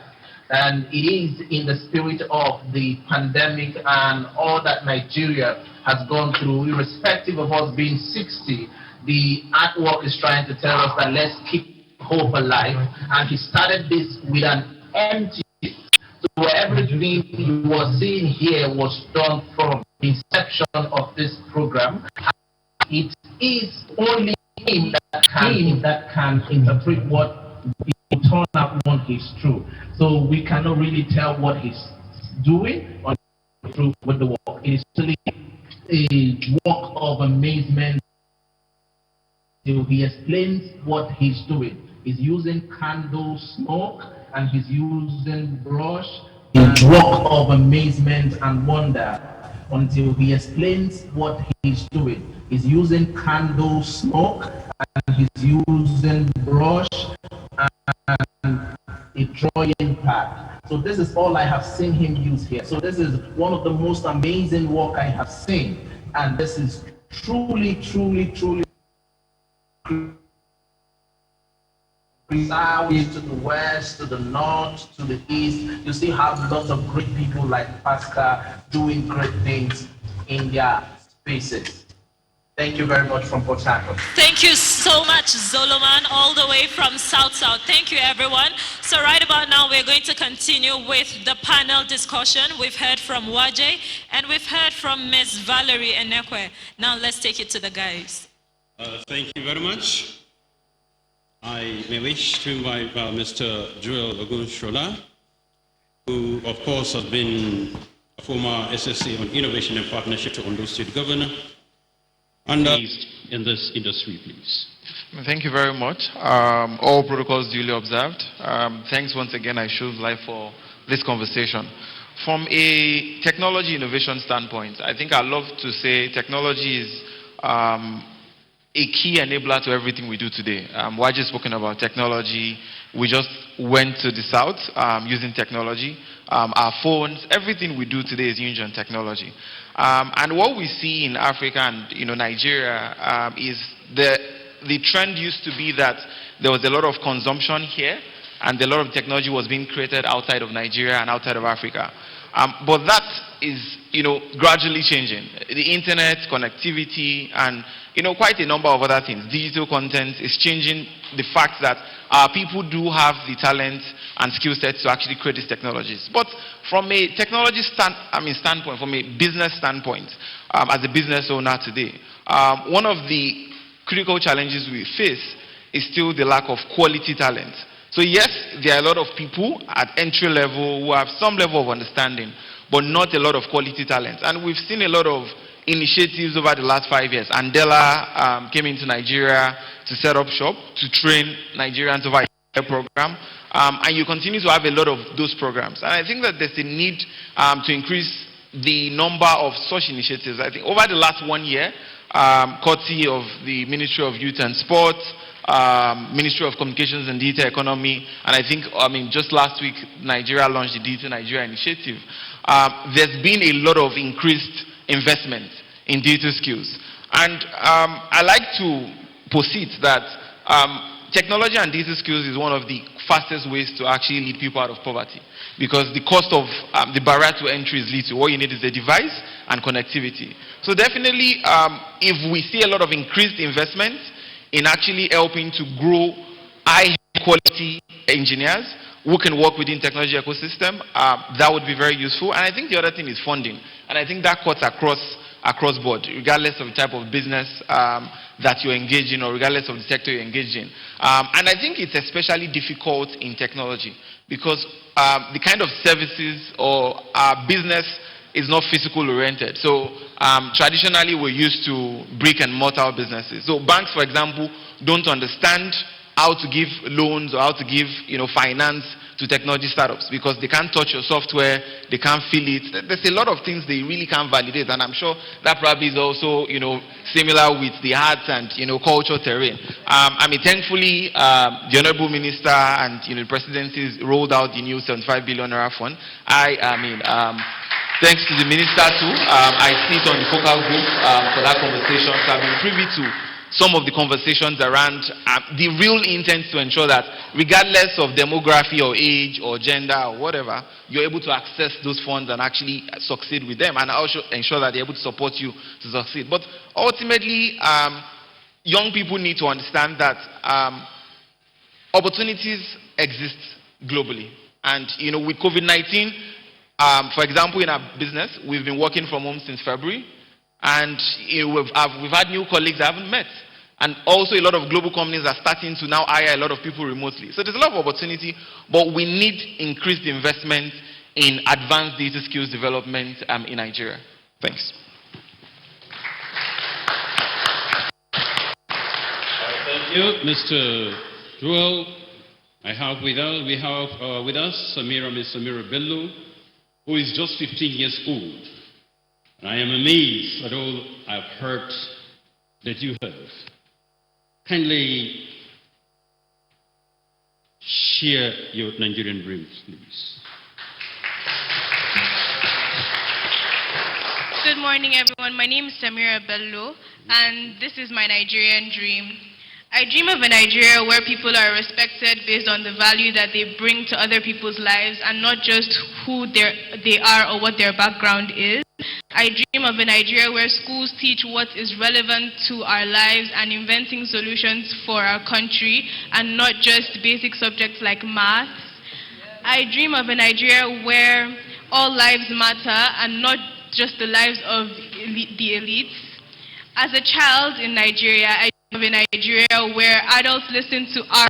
And it is in the spirit of the pandemic and all that Nigeria has gone through, irrespective of us being 60. The artwork is trying to tell us that let's keep hope alive. And he started this with an empty. So everything you were seeing here was done from the inception of this program. It is only him that can interpret what the eternal one is true. So we cannot really tell what he's doing or through with the work. It is really a walk of amazement. He explains what he's doing. He's using candle smoke and he's using brush. A walk of amazement and wonder until he explains what he's doing. He's using candle smoke and he's using brush and a drawing pad. So this is all I have seen him use here. So this is one of the most amazing work I have seen. And this is truly, truly, truly south, to the west, to the north, to the east. You still have lots of great people like Pascal doing great things in their spaces. Thank you very much from Port Harcourt. Thank you so much, Zoloman, all the way from South. Thank you, everyone. So right about now, we're going to continue with the panel discussion. We've heard from Waje, and we've heard from Ms. Valerie Enekwe. Now let's take it to the guys. Thank you very much. I may wish to invite Mr. Joel Ogunshola, who of course has been a former SSC on Innovation and Partnership to Ondo State Governor, and in this industry, please. Thank you very much. All protocols duly observed. Thanks once again, I should like for this conversation. From a technology innovation standpoint, I think I love to say technology is a key enabler to everything we do today. Waji spoken about technology. We just went to the south using technology. Our phones, everything we do today is hinged on technology. And what we see in Africa and Nigeria is the trend used to be that there was a lot of consumption here and a lot of technology was being created outside of Nigeria and outside of Africa. But that is, gradually changing. The internet, connectivity, and, quite a number of other things. Digital content is changing the fact that our people do have the talent and skill sets to actually create these technologies. But from a technology standpoint, from a business standpoint, as a business owner today, one of the critical challenges we face is still the lack of quality talent. So yes, there are a lot of people at entry level who have some level of understanding, but not a lot of quality talent. And we've seen a lot of initiatives over the last 5 years. Andela came into Nigeria to set up shop, to train Nigerians over a program. And you continue to have a lot of those programs. And I think that there's a need to increase the number of such initiatives. I think over the last 1 year, courtesy of the Ministry of Youth and Sports, Ministry of Communications and Digital Economy, and I think, just last week, Nigeria launched the Digital Nigeria Initiative. There's been a lot of increased investment in digital skills. And I like to posit that technology and digital skills is one of the fastest ways to actually lead people out of poverty. Because the cost of the barrier to entry is little. What you need is a device and connectivity. So definitely, if we see a lot of increased investment in actually helping to grow high-quality engineers who can work within technology ecosystem, that would be very useful. And I think the other thing is funding. And I think that cuts across board, regardless of the type of business that you're engaged in or regardless of the sector you're engaged in. And I think it's especially difficult in technology because the kind of services or business is not physical oriented. So traditionally we're used to brick and mortar businesses. So banks, for example, don't understand how to give loans or how to give, finance to technology startups, because they can't touch your software, they can't feel it. There's a lot of things they really can't validate, and I'm sure that probably is also, similar with the arts and, culture terrain. Thankfully, the Honorable Minister and, the Presidency rolled out the new 75 billion naira fund. Thanks to the Minister too, I sit on the focal group for that conversation, so I've been privy to some of the conversations around the real intent to ensure that regardless of demography or age or gender or whatever, you're able to access those funds and actually succeed with them, and also ensure that they're able to support you to succeed. But ultimately, young people need to understand that opportunities exist globally. And with COVID-19, for example, in our business, we've been working from home since February. And we've had new colleagues I haven't met. And also a lot of global companies are starting to now hire a lot of people remotely. So there's a lot of opportunity, but we need increased investment in advanced digital skills development in Nigeria. Thanks. Thank you, Mr. Joel. We have with us Miss Samira Bello, who is just 15 years old. And I am amazed at all I've heard that you have. Kindly share your Nigerian dreams, please. Good morning, everyone. My name is Samira Bello, and this is my Nigerian dream. I dream of a Nigeria where people are respected based on the value that they bring to other people's lives and not just who they are or what their background is. I dream of a Nigeria where schools teach what is relevant to our lives and inventing solutions for our country and not just basic subjects like math. I dream of a Nigeria where all lives matter and not just the lives of the elites. As a child in Nigeria, I dream of a Nigeria where adults listen to our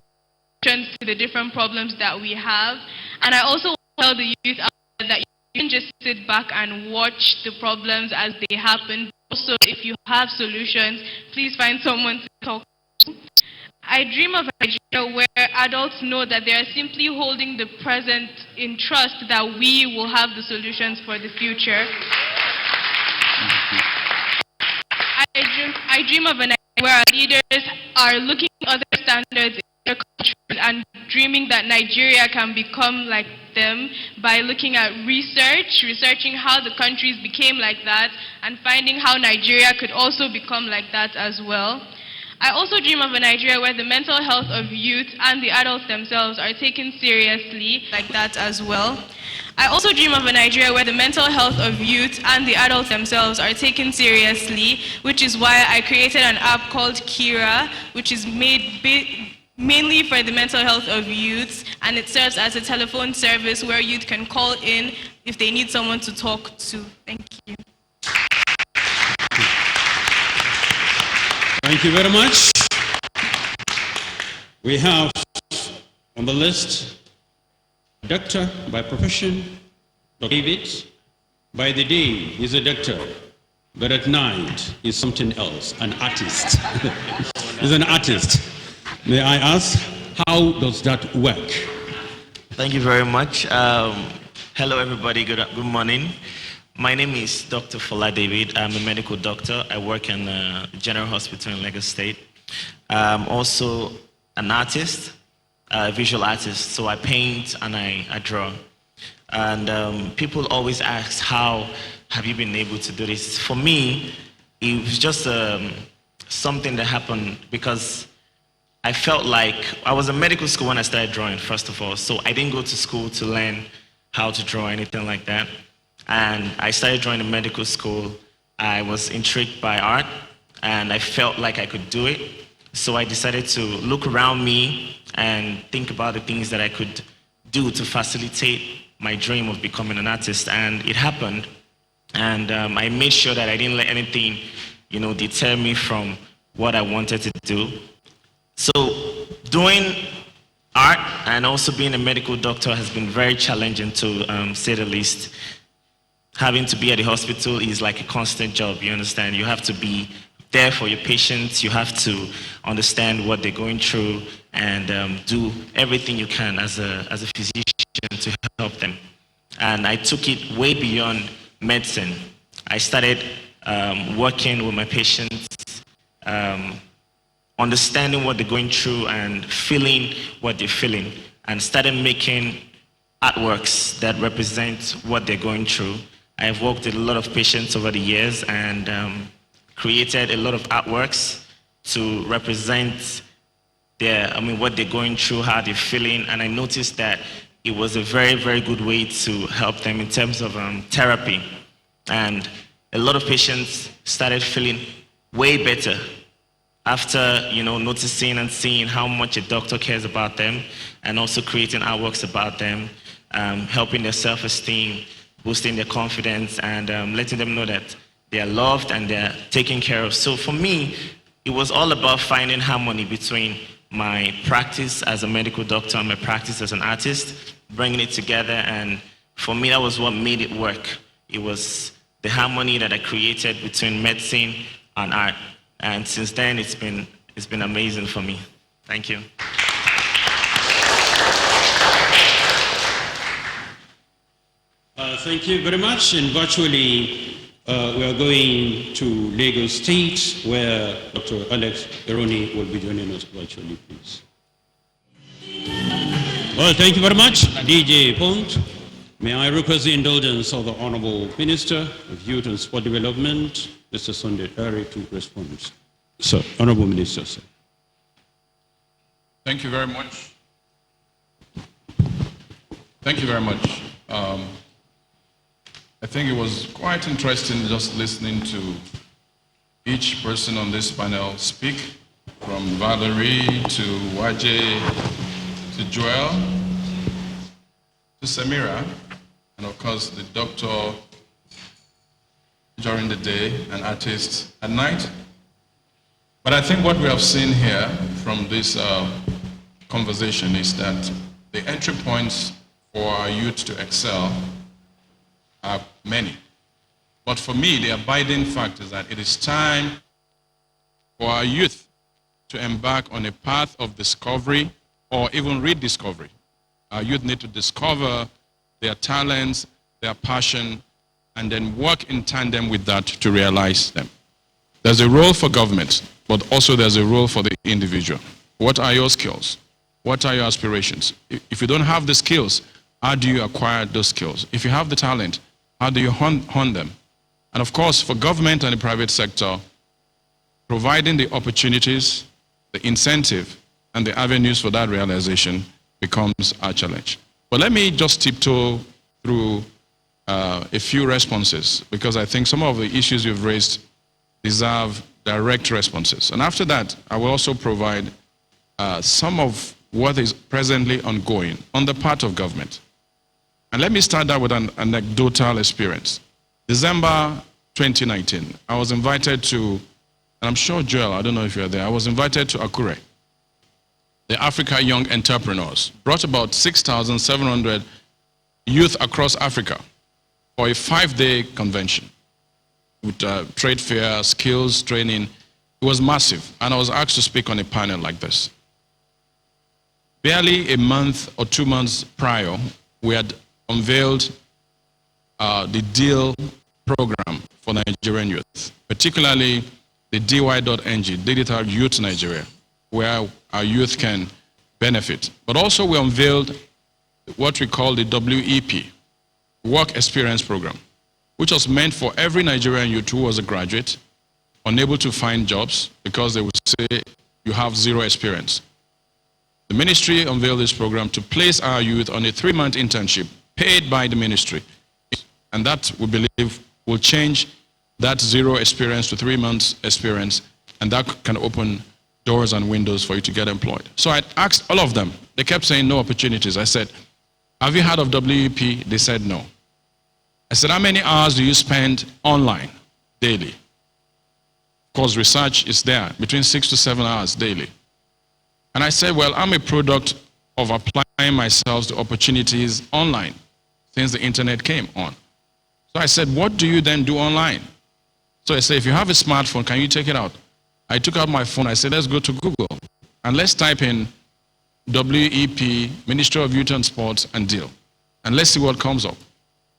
solutions to the different problems that we have. And I also want to tell the youth out there that you can just sit back and watch the problems as they happen. Also, if you have solutions, please find someone to talk to. I dream of a Nigeria where adults know that they are simply holding the present in trust that we will have the solutions for the future. I dream of a Nigeria where our leaders are looking at other standards in other countries and dreaming that Nigeria can become like them by looking at researching how the countries became like that, and finding how Nigeria could also become like that as well. I also dream of a Nigeria where the mental health of youth and the adults themselves are taken seriously like that as well. I also dream of a Nigeria where the mental health of youth and the adults themselves are taken seriously, which is why I created an app called Kira, which is made mainly for the mental health of youths, and it serves as a telephone service where youth can call in if they need someone to talk to. Thank you. Thank you very much. We have on the list doctor by profession, Dr. David. By the day, he's a doctor, but at night, he's something else, an artist. He's an artist. May I ask, how does that work? Thank you very much. Hello, everybody. Good morning. My name is Dr. Fola David. I'm a medical doctor. I work in a general hospital in Lagos State. I'm also an artist, a visual artist. So I paint and I draw. And people always ask, how have you been able to do this? For me, it was just something that happened because I felt like I was in medical school when I started drawing, first of all. So I didn't go to school to learn how to draw or anything like that. And I started drawing in medical school. I was intrigued by art, and I felt like I could do it. So I decided to look around me and think about the things that I could do to facilitate my dream of becoming an artist. And it happened. And I made sure that I didn't let anything, deter me from what I wanted to do. So doing art and also being a medical doctor has been very challenging, to say the least. Having to be at the hospital is like a constant job, you understand? You have to be there for your patients. You have to understand what they're going through and do everything you can as a physician to help them. And I took it way beyond medicine. I started working with my patients, understanding what they're going through and feeling what they're feeling, and started making artworks that represent what they're going through. I've worked with a lot of patients over the years and created a lot of artworks to represent what they're going through, how they're feeling, and I noticed that it was a very, very good way to help them in terms of therapy. And a lot of patients started feeling way better after, noticing and seeing how much a doctor cares about them, and also creating artworks about them, helping their self-esteem, boosting their confidence, and letting them know that they are loved and they're taken care of. So for me, it was all about finding harmony between my practice as a medical doctor and my practice as an artist, bringing it together, and for me, that was what made it work. It was the harmony that I created between medicine and art, and since then, it's been amazing for me. Thank you. Thank you very much. And virtually, we are going to Lagos State, where Dr. Alex Eroni will be joining us virtually, please. Well, thank you very much, DJ Pont. May I request the indulgence of the Honorable Minister of Youth and Sport Development, Mr. Sunday Dari, to respond. Sir, Honorable Minister, sir. Thank you very much. Thank you very much. I think it was quite interesting just listening to each person on this panel speak, from Valerie to Waje to Joel to Samira, and of course the doctor during the day and artist at night. But I think what we have seen here from this conversation is that the entry points for our youth to excel are many. But for me, the abiding fact is that it is time for our youth to embark on a path of discovery or even rediscovery. Our youth need to discover their talents, their passion, and then work in tandem with that to realize them. There's a role for government, but also there's a role for the individual. What are your skills? What are your aspirations? If you don't have the skills, how do you acquire those skills? If you have the talent, how do you hone them? And of course, for government and the private sector, providing the opportunities, the incentive, and the avenues for that realization becomes our challenge. But let me just tiptoe through a few responses, because I think some of the issues you've raised deserve direct responses. And after that, I will also provide some of what is presently ongoing on the part of government. And let me start that with an anecdotal experience. December 2019, I was invited to, and I'm sure Joel, I don't know if you're there, I was invited to Akure. The Africa Young Entrepreneurs brought about 6,700 youth across Africa for a 5-day convention with trade fair, skills, training. It was massive, and I was asked to speak on a panel like this. Barely a month or 2 months prior, we had unveiled the DEAL program for Nigerian youth, particularly the DY.NG, Digital Youth Nigeria, where our youth can benefit. But also we unveiled what we call the WEP, Work Experience Program, which was meant for every Nigerian youth who was a graduate, unable to find jobs because they would say you have zero experience. The ministry unveiled this program to place our youth on a 3-month internship paid by the ministry. And that, we believe, will change that zero experience to 3 months experience, and that can open doors and windows for you to get employed. So I asked all of them. They kept saying no opportunities. I said, have you heard of WEP? They said no. I said, how many hours do you spend online daily? Of course, research is there, between 6 to 7 hours daily. And I said, well, I'm a product of applying myself to opportunities online since the internet came on. So I said, what do you then do online? So I say, if you have a smartphone, can you take it out? I took out my phone. I said, let's go to Google and let's type in WEP, Ministry of Youth and Sports, and deal. And let's see what comes up.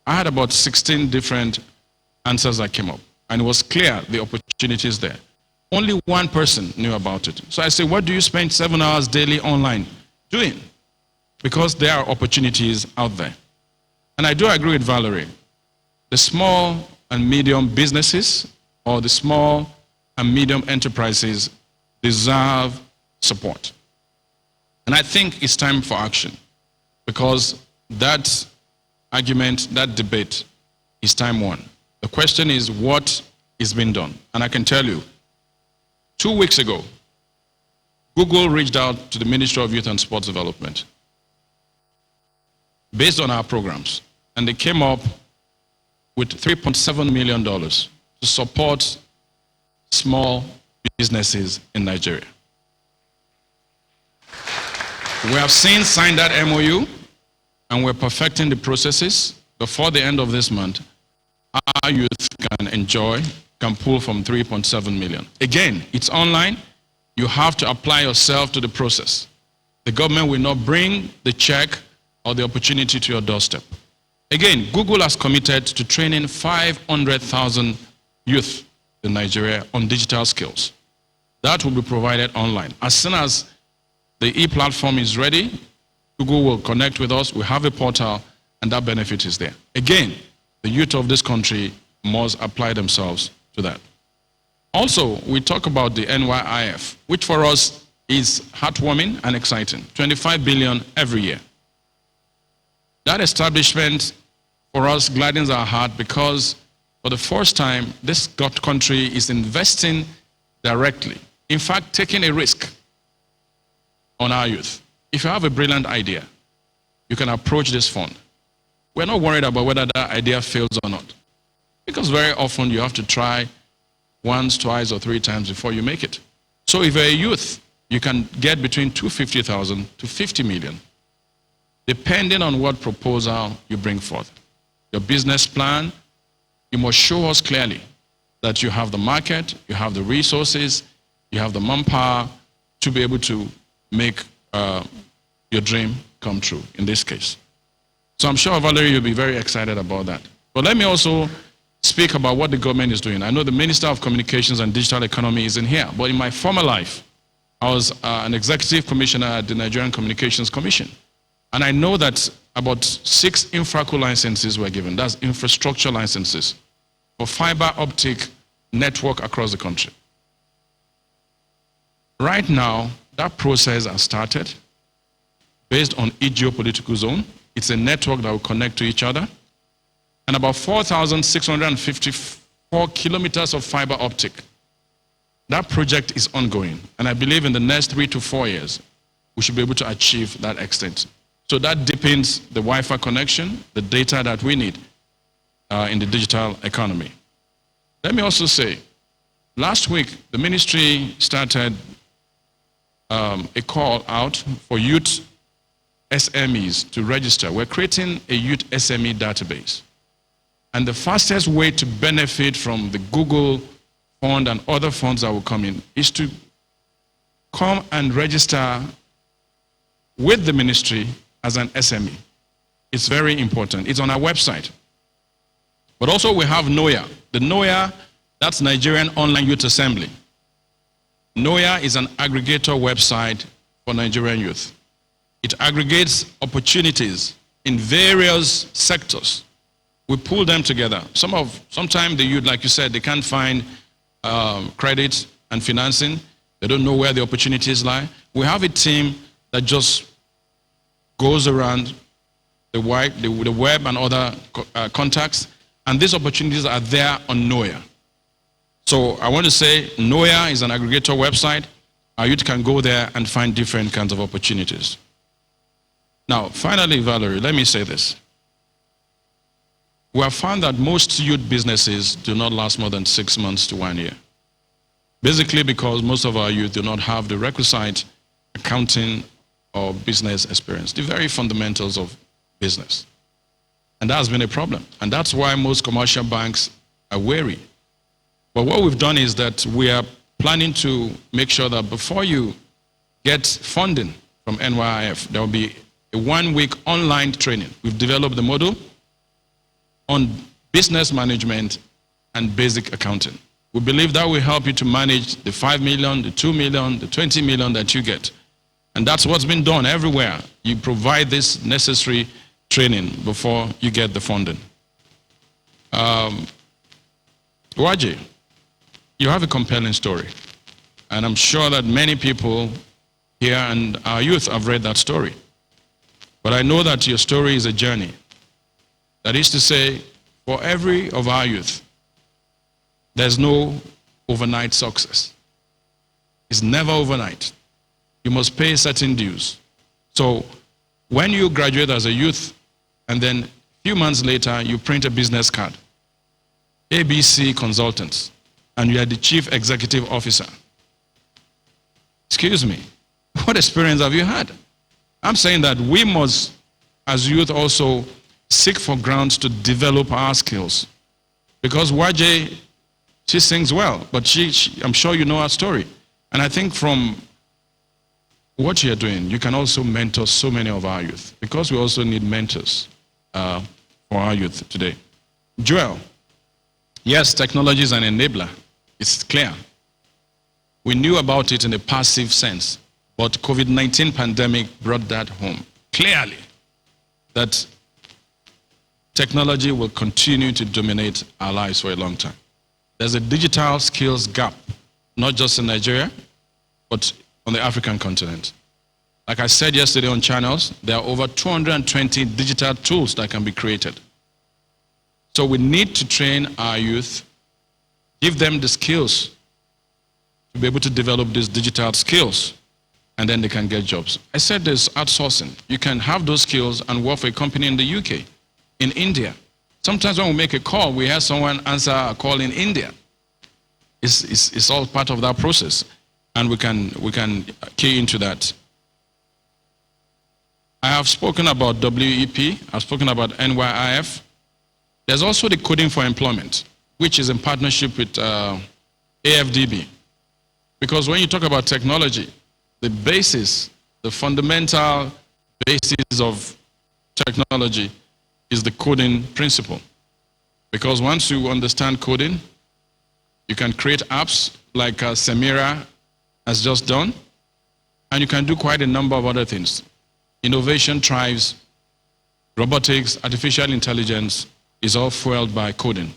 I had about 16 different answers that came up. And it was clear the opportunities there. Only one person knew about it. So I said, what do you spend 7 hours daily online doing? Because there are opportunities out there. And I do agree with Valerie. The small and medium businesses or the small and medium enterprises deserve support. And I think it's time for action, because that argument, that debate is time won. The question is, what is being done? And I can tell you, 2 weeks ago, Google reached out to the Ministry of Youth and Sports Development based on our programs, and they came up with $3.7 million to support small businesses in Nigeria. We have since signed that MOU, and we're perfecting the processes. Before the end of this month, our youth can pull from 3.7 million. Again, it's online. You have to apply yourself to the process. The government will not bring the check or the opportunity to your doorstep. Again, Google has committed to training 500,000 youth in Nigeria on digital skills. That will be provided online. As soon as the e-platform is ready, Google will connect with us. We have a portal, and that benefit is there. Again, the youth of this country must apply themselves to that. Also, we talk about the NYIF, which for us is heartwarming and exciting. 25 billion every year. That establishment for us gladdens our heart, because for the first time, this country is investing directly. In fact, taking a risk on our youth. If you have a brilliant idea, you can approach this fund. We're not worried about whether that idea fails or not, because very often you have to try once, twice, or 3 times before you make it. So if you're a youth, you can get between 250,000 to 50 million, depending on what proposal you bring forth. Your business plan, you must show us clearly that you have the market, you have the resources, you have the manpower to be able to make your dream come true, in this case. So I'm sure, Valerie, you'll be very excited about that. But let me also speak about what the government is doing. I know the Minister of Communications and Digital Economy is in here, but in my former life, I was an executive commissioner at the Nigerian Communications Commission. And I know that about 6 infraco licenses were given. That's infrastructure licenses for fiber optic network across the country. Right now, that process has started based on each geopolitical zone. It's a network that will connect to each other. And about 4,654 kilometers of fiber optic. That project is ongoing. And I believe in the next 3 to 4 years, we should be able to achieve that extent. So that deepens the Wi-Fi connection, the data that we need in the digital economy. Let me also say, last week, the ministry started a call out for youth SMEs to register. We're creating a youth SME database. And the fastest way to benefit from the Google fund and other funds that will come in is to come and register with the ministry as an SME. It's very important. It's on our website. But also we have NOYA. The NOYA, that's Nigerian Online Youth Assembly. NOYA is an aggregator website for Nigerian youth. It aggregates opportunities in various sectors. We pull them together. Sometimes the youth, like you said, they can't find credit and financing. They don't know where the opportunities lie. We have a team that just goes around the web and other contacts, and these opportunities are there on NOYA. So I want to say NOYA is an aggregator website. Our youth can go there and find different kinds of opportunities. Now, finally, Valerie, let me say this. We have found that most youth businesses do not last more than 6 months to 1 year. Basically because most of our youth do not have the requisite accounting or business experience, the very fundamentals of business. And that has been a problem. And that's why most commercial banks are wary But what we've done is that we are planning to make sure that before you get funding from NYIF, there will be a 1-week online training. We've developed the model on business management and basic accounting. We believe that will help you to manage the 5 million, the 2 million, the 20 million that you get. And that's what's been done everywhere. You provide this necessary training before you get the funding. Waji, you have a compelling story. And I'm sure that many people here and our youth have read that story. But I know that your story is a journey. That is to say, for every of our youth, there's no overnight success. It's never overnight. You must pay certain dues. So when you graduate as a youth, and then a few months later, you print a business card, ABC Consultants, and you are the chief executive officer. Excuse me, what experience have you had? I'm saying that we must, as youth, also seek for grounds to develop our skills. Because Waje, she sings well, but I'm sure you know her story. And I think from what you're doing, you can also mentor so many of our youth, because we also need mentors for our youth today. Joel, yes, technology is an enabler. It's clear. We knew about it in a passive sense, but COVID-19 pandemic brought that home clearly, that technology will continue to dominate our lives for a long time. There's a digital skills gap, not just in Nigeria, but on the African continent. Like I said yesterday on channels, there are over 220 digital tools that can be created. So we need to train our youth, give them the skills to be able to develop these digital skills, and then they can get jobs. I said there's outsourcing. You can have those skills and work for a company in the UK, in India. Sometimes when we make a call, we have someone answer a call in India. It's all part of that process, and we can key into that. I have spoken about WEP, I've spoken about NYIF. There's also the Coding for Employment, which is in partnership with AFDB. Because when you talk about technology, the basis, the fundamental basis of technology is the coding principle. Because once you understand coding, you can create apps like Samira has just done, and you can do quite a number of other things. Innovation thrives, robotics, artificial intelligence is all fueled by coding.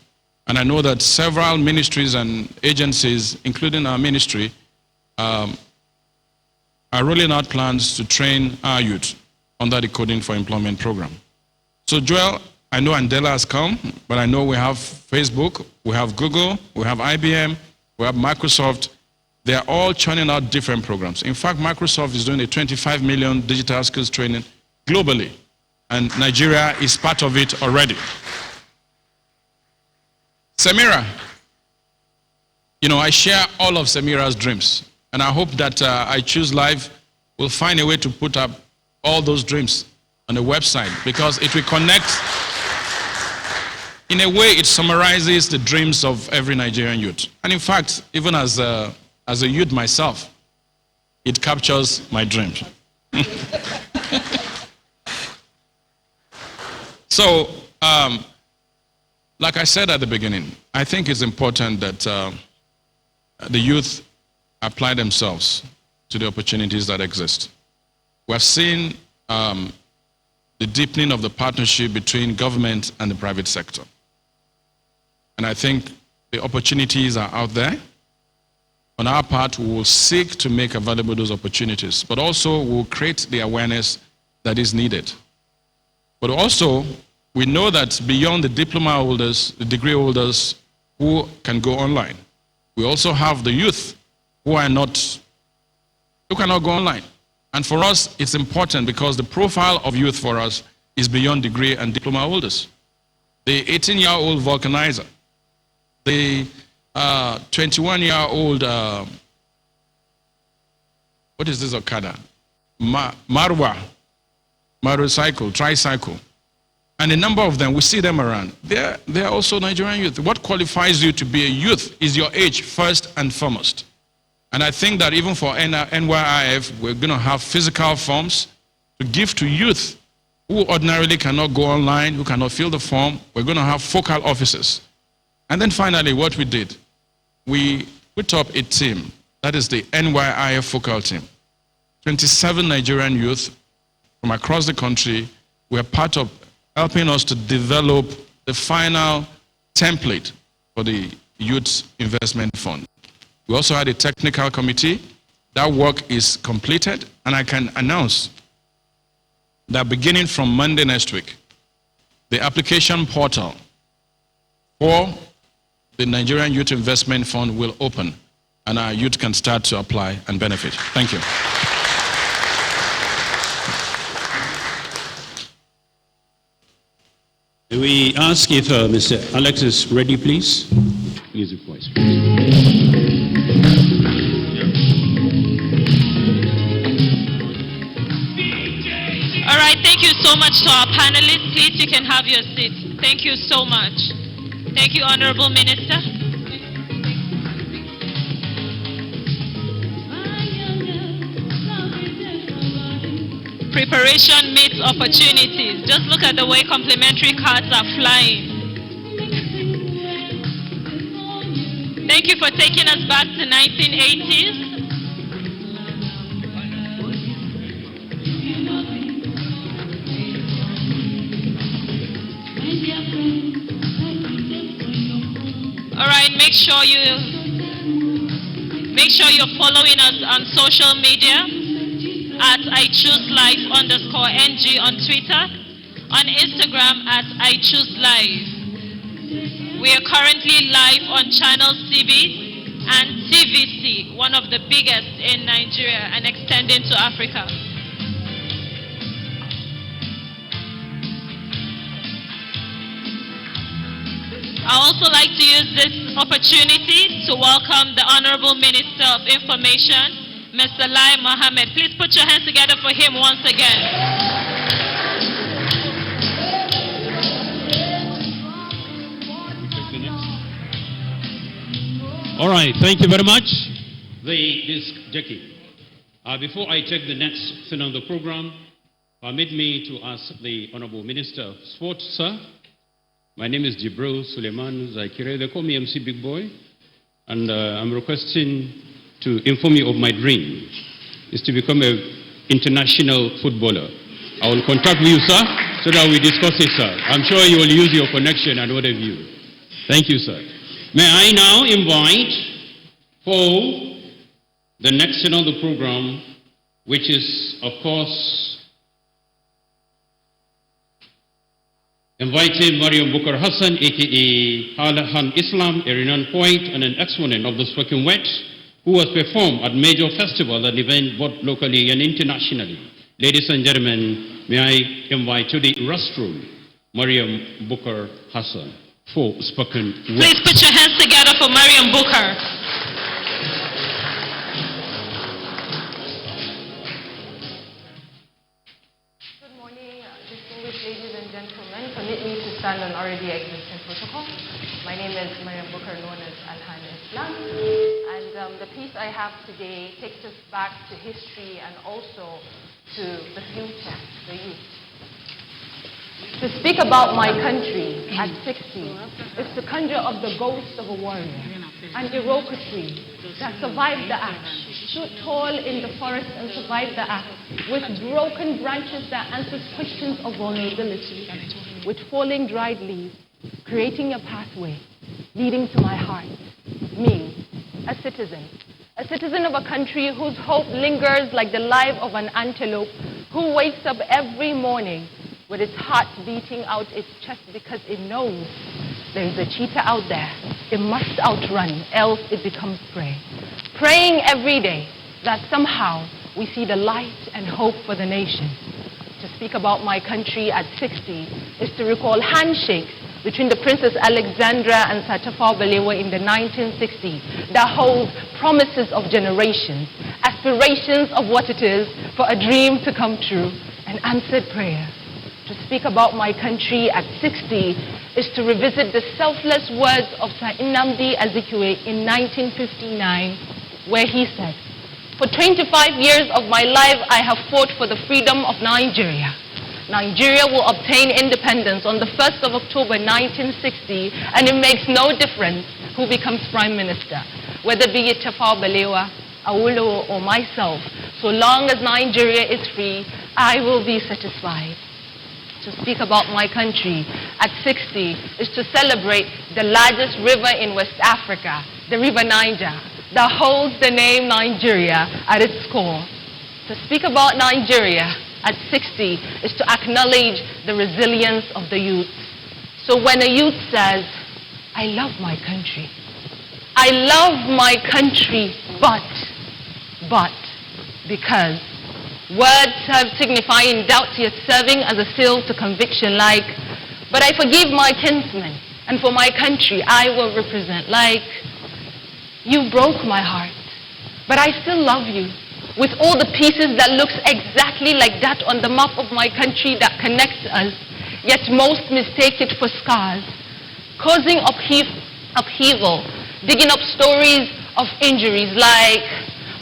And I know that several ministries and agencies, including our ministry, are rolling out plans to train our youth under the Coding for Employment program. So Joel, I know Andela has come, but I know we have Facebook, we have Google, we have IBM, we have Microsoft. They are all churning out different programs. In fact, Microsoft is doing a 25 million digital skills training globally, and Nigeria is part of it already. Samira, you know, I share all of Samira's dreams, and I hope that I Choose Life will find a way to put up all those dreams on the website, because it will connect. In a way, it summarizes the dreams of every Nigerian youth. And in fact, even as a youth myself, it captures my dreams. So, like I said at the beginning, I think it's important that the youth apply themselves to the opportunities that exist. We have seen the deepening of the partnership between government and the private sector. And I think the opportunities are out there. On our part, we will seek to make available those opportunities, but also we will create the awareness that is needed. But also, we know that beyond the diploma holders, the degree holders who can go online, we also have the youth who cannot go online. And for us, it's important because the profile of youth for us is beyond degree and diploma holders. The 18-year-old vulcanizer, the 21-year-old, what is this Okada? Marwa, motorcycle, tricycle. And a number of them, we see them around. They are also Nigerian youth. What qualifies you to be a youth is your age first and foremost. And I think that even for NYIF, we're going to have physical forms to give to youth who ordinarily cannot go online, who cannot fill the form. We're going to have focal offices. And then finally, what we did, we put up a team. That is the NYIF focal team. 27 Nigerian youth from across the country were part of helping us to develop the final template for the Youth Investment Fund. We also had a technical committee. That work is completed, and I can announce that beginning from Monday next week, the application portal for the Nigerian Youth Investment Fund will open, and our youth can start to apply and benefit. Thank you. We ask if Mr. Alex is ready, please. Music voice. All right, thank you so much to our panelists. Please, you can have your seats. Thank you so much. Thank you, Honorable Minister. Preparation meets opportunities. Just look at the way complimentary cards are flying. Thank you for taking us back to 1980s. All right, make sure you're following us on social media at IChooseLife_NG on Twitter, on Instagram at IChooseLife. We are currently live on Channel CB and TVC, one of the biggest in Nigeria and extending to Africa. I also like to use this opportunity to welcome the Honorable Minister of Information, Mr. Lai Mohammed. Please put your hands together for him once again. All right, thank you very much. Jackie. Before I take the next thing on the program, permit me to ask the Honorable Minister of Sports, sir. My name is Jibril Suleiman Zakire. They call me MC Big Boy. And I'm requesting to inform you of my dream is to become an international footballer. I will contact you, sir, so that we discuss it, sir. I'm sure you will use your connection and what have you. Thank you, sir. May I now invite for the next thing on the program, which is, of course, inviting Mariam Bukar Hassan, a.k.a. Halahan Islam, a renowned poet and an exponent of the spoken word, who has performed at major festivals and events both locally and internationally. Ladies and gentlemen, may I invite to the restroom Mariam Bukar Hassan for spoken word. Please put your hands together for Mariam Bukar. Good morning, distinguished ladies and gentlemen. Permit me to stand on already existing protocol. My name is Mariam Bukar, known as Alhan Islam. And the piece I have today takes us back to history and also to the future, the youth. To speak about my country at 60 is to conjure up the ghost of a warrior, an Iroquois tree that survived the axe, stood tall in the forest and survived the axe, with broken branches that answers questions of vulnerability, with falling dried leaves, creating a pathway leading to my heart, me, a citizen of a country whose hope lingers like the life of an antelope who wakes up every morning with its heart beating out its chest because it knows there is a cheetah out there. It must outrun, else it becomes prey. Praying every day that somehow we see the light and hope for the nation. To speak about my country at 60 is to recall handshakes between the Princess Alexandra and Sir Tafawa Balewa in the 1960s that hold promises of generations, aspirations of what it is for a dream to come true, and answered prayer. To speak about my country at 60 is to revisit the selfless words of Sir Nnamdi Azikiwe in 1959, where he said, "For 25 years of my life, I have fought for the freedom of Nigeria. Nigeria will obtain independence on the 1st of October 1960, and it makes no difference who becomes Prime Minister, whether be it Tafawa Balewa, Awolowo, or myself. So long as Nigeria is free, I will be satisfied." To speak about my country at 60 is to celebrate the largest river in West Africa, the River Niger, that holds the name Nigeria at its core. To speak about Nigeria at 60 is to acknowledge the resilience of the youth. So when a youth says, "I love my country, I love my country, but, because," words have signifying doubt yet serving as a seal to conviction, like, "But I forgive my kinsmen, and for my country I will represent," like, "You broke my heart, but I still love you," with all the pieces that looks exactly like that on the map of my country that connects us, yet most mistake it for scars, causing upheaval, digging up stories of injuries like,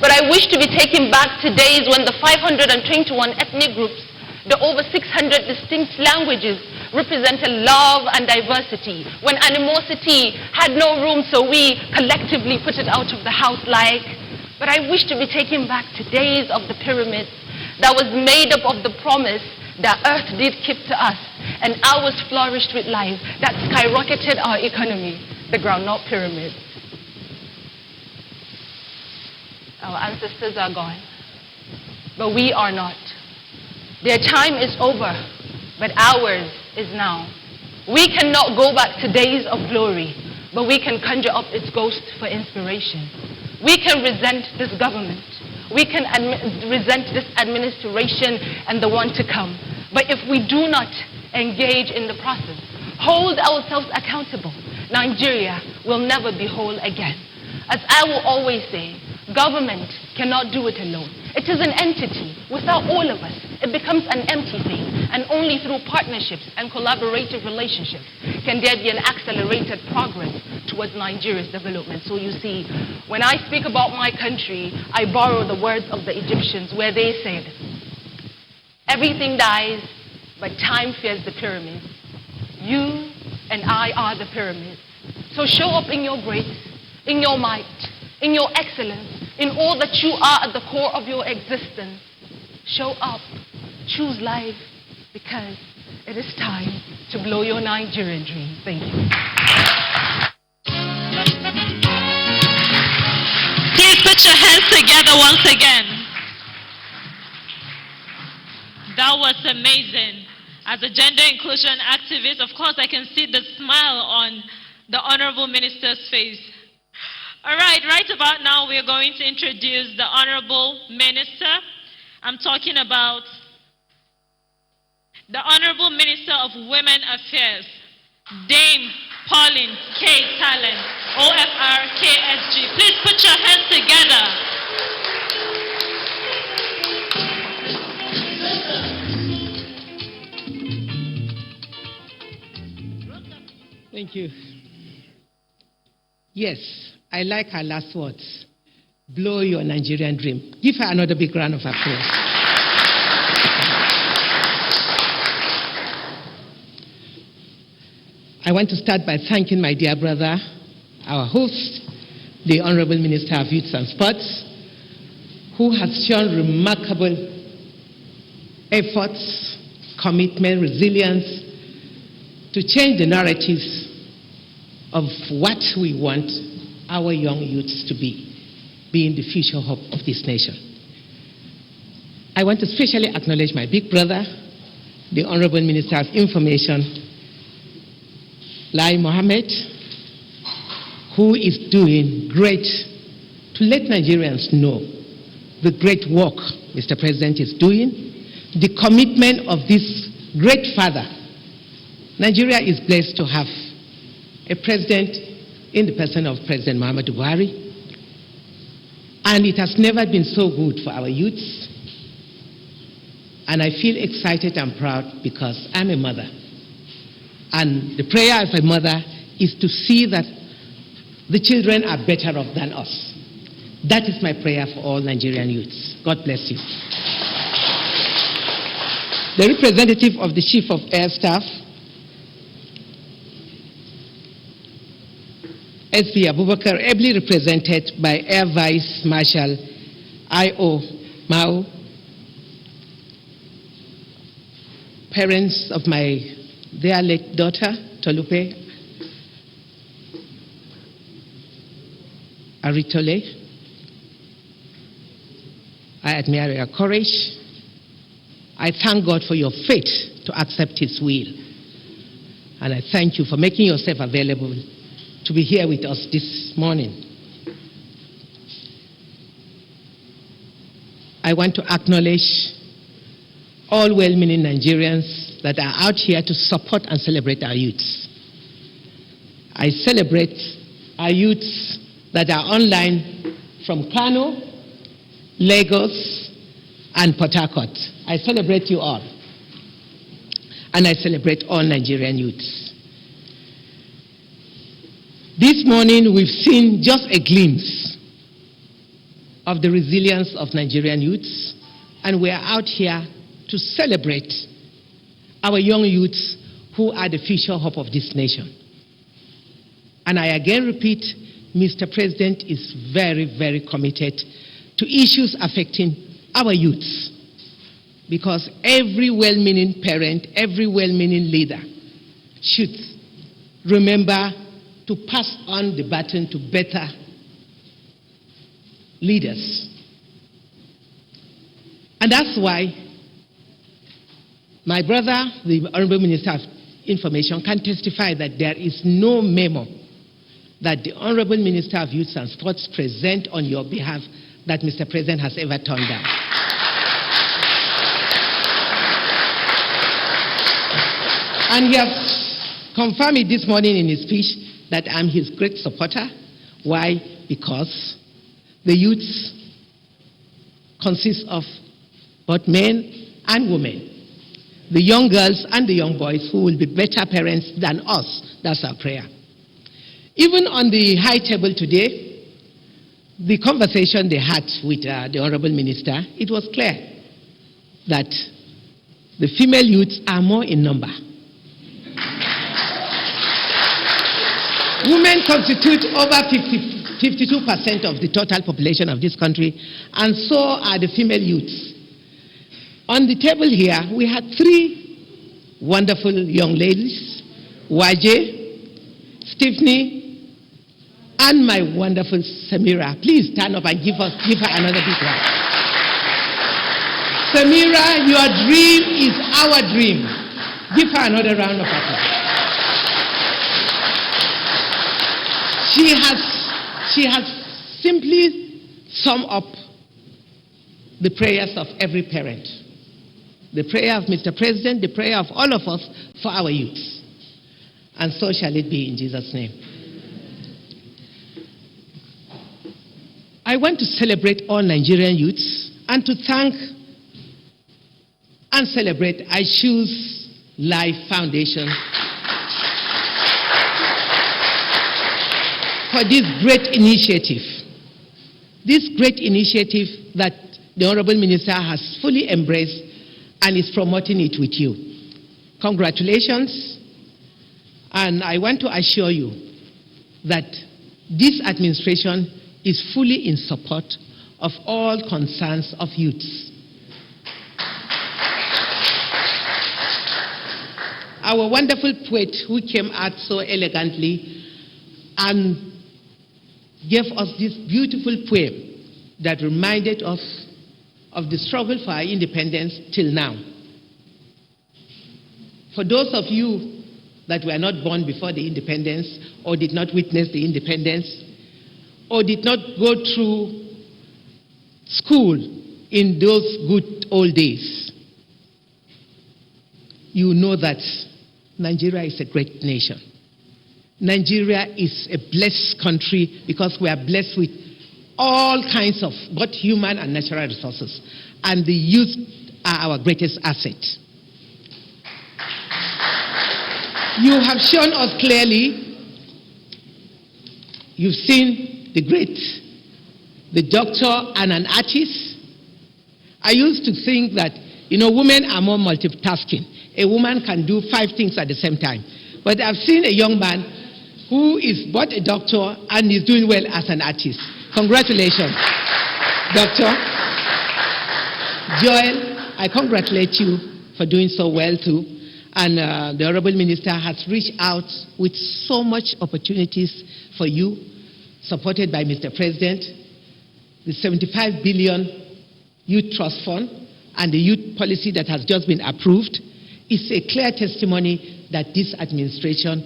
"But I wish to be taken back to days when the 521 ethnic groups, the over 600 distinct languages represented love and diversity, when animosity had no room, so we collectively put it out of the house," like, "But I wish to be taken back to days of the pyramids that was made up of the promise that earth did keep to us, and ours flourished with life that skyrocketed our economy, the groundnut pyramids." Our ancestors are gone, but we are not. Their time is over, but ours is now. We cannot go back to days of glory, but we can conjure up its ghost for inspiration. We can resent this government. We can resent this administration and the one to come. But if we do not engage in the process, hold ourselves accountable, Nigeria will never be whole again. As I will always say, government cannot do it alone. It is an entity. Without all of us, it becomes an empty thing. And only through partnerships and collaborative relationships can there be an accelerated progress towards Nigeria's development. So you see, when I speak about my country, I borrow the words of the Egyptians where they said, "Everything dies, but time fears the pyramids. You and I are the pyramids. So show up in your grace, in your might, in your excellence, in all that you are at the core of your existence. Show up, choose life, because it is time to blow your Nigerian dream." Thank you. Please put your hands together once again. That was amazing. As a gender inclusion activist, of course, I can see the smile on the Honorable Minister's face. All right, right about now, we are going to introduce the Honorable Minister. I'm talking about the Honorable Minister of Women Affairs, Dame Pauline K. Talent, OFR KSG. Please put your hands together. Thank you. Yes, I like her last words. Blow your Nigerian dream. Give her another big round of applause. I want to start by thanking my dear brother, our host, the Honorable Minister of Youth and Sports, who has shown remarkable efforts, commitment, resilience to change the narratives of what we want our young youths to be, being the future hope of this nation. I want to especially acknowledge my big brother, the Honorable Minister of Information, Lai Mohammed, who is doing great to let Nigerians know the great work Mr. President is doing, the commitment of this great father. Nigeria is blessed to have a president in the person of President Muhammadu Buhari, and it has never been so good for our youths. And I feel excited and proud because I'm a mother. And the prayer of a mother is to see that the children are better off than us. That is my prayer for all Nigerian youths. God bless you. The representative of the Chief of Air Staff, SP Abubakar, ably represented by Air Vice Marshal I.O. Mao, parents of my dear late daughter, Tolulope, Arotile, I admire your courage. I thank God for your faith to accept His will. And I thank you for making yourself available to be here with us this morning. I want to acknowledge all well-meaning Nigerians that are out here to support and celebrate our youths. I celebrate our youths that are online from Kano, Lagos, and Port Harcourt. I celebrate you all. And I celebrate all Nigerian youths. This morning we've seen just a glimpse of the resilience of Nigerian youths, and we're out here to celebrate our young youths who are the future hope of this nation. And I again repeat, Mr. President is very, very committed to issues affecting our youths, because every well-meaning parent, every well-meaning leader should remember to pass on the baton to better leaders. And that's why my brother, the Honorable Minister of Information, can testify that there is no memo that the Honorable Minister of Youth and Sports present on your behalf that Mr. President has ever turned down. And he has confirmed it this morning in his speech that I'm his great supporter. Why? Because the youths consist of both men and women, the young girls and the young boys who will be better parents than us. That's our prayer. Even on the high table today, the conversation they had with the Honorable Minister, it was clear that the female youths are more in number. Women constitute over 52% of the total population of this country, and so are the female youths. On the table here, we had three wonderful young ladies, Waje, Stephanie, and my wonderful Samira. Please stand up and give her another big round. Samira, your dream is our dream. Give her another round of applause. She has simply summed up the prayers of every parent. The prayer of Mr. President, the prayer of all of us for our youths. And so shall it be in Jesus' name. I want to celebrate all Nigerian youths and to thank and celebrate I Choose Life Foundation for this great initiative. This great initiative that the Honorable Minister has fully embraced and is promoting it with you. Congratulations. And I want to assure you that this administration is fully in support of all concerns of youths. Our wonderful poet who came out so elegantly and gave us this beautiful poem that reminded us of the struggle for our independence till now. For those of you that were not born before the independence or did not witness the independence or did not go through school in those good old days, you know that Nigeria is a great nation. Nigeria is a blessed country because we are blessed with all kinds of both human and natural resources. And the youth are our greatest asset. You have shown us clearly, you've seen the doctor and an artist. I used to think that, women are more multitasking. A woman can do 5 things at the same time. But I've seen a young man who is both a doctor and is doing well as an artist. Congratulations, Doctor. Joel, I congratulate you for doing so well too. And the Honorable Minister has reached out with so much opportunities for you, supported by Mr. President. The 75 billion Youth Trust Fund and the youth policy that has just been approved is a clear testimony that this administration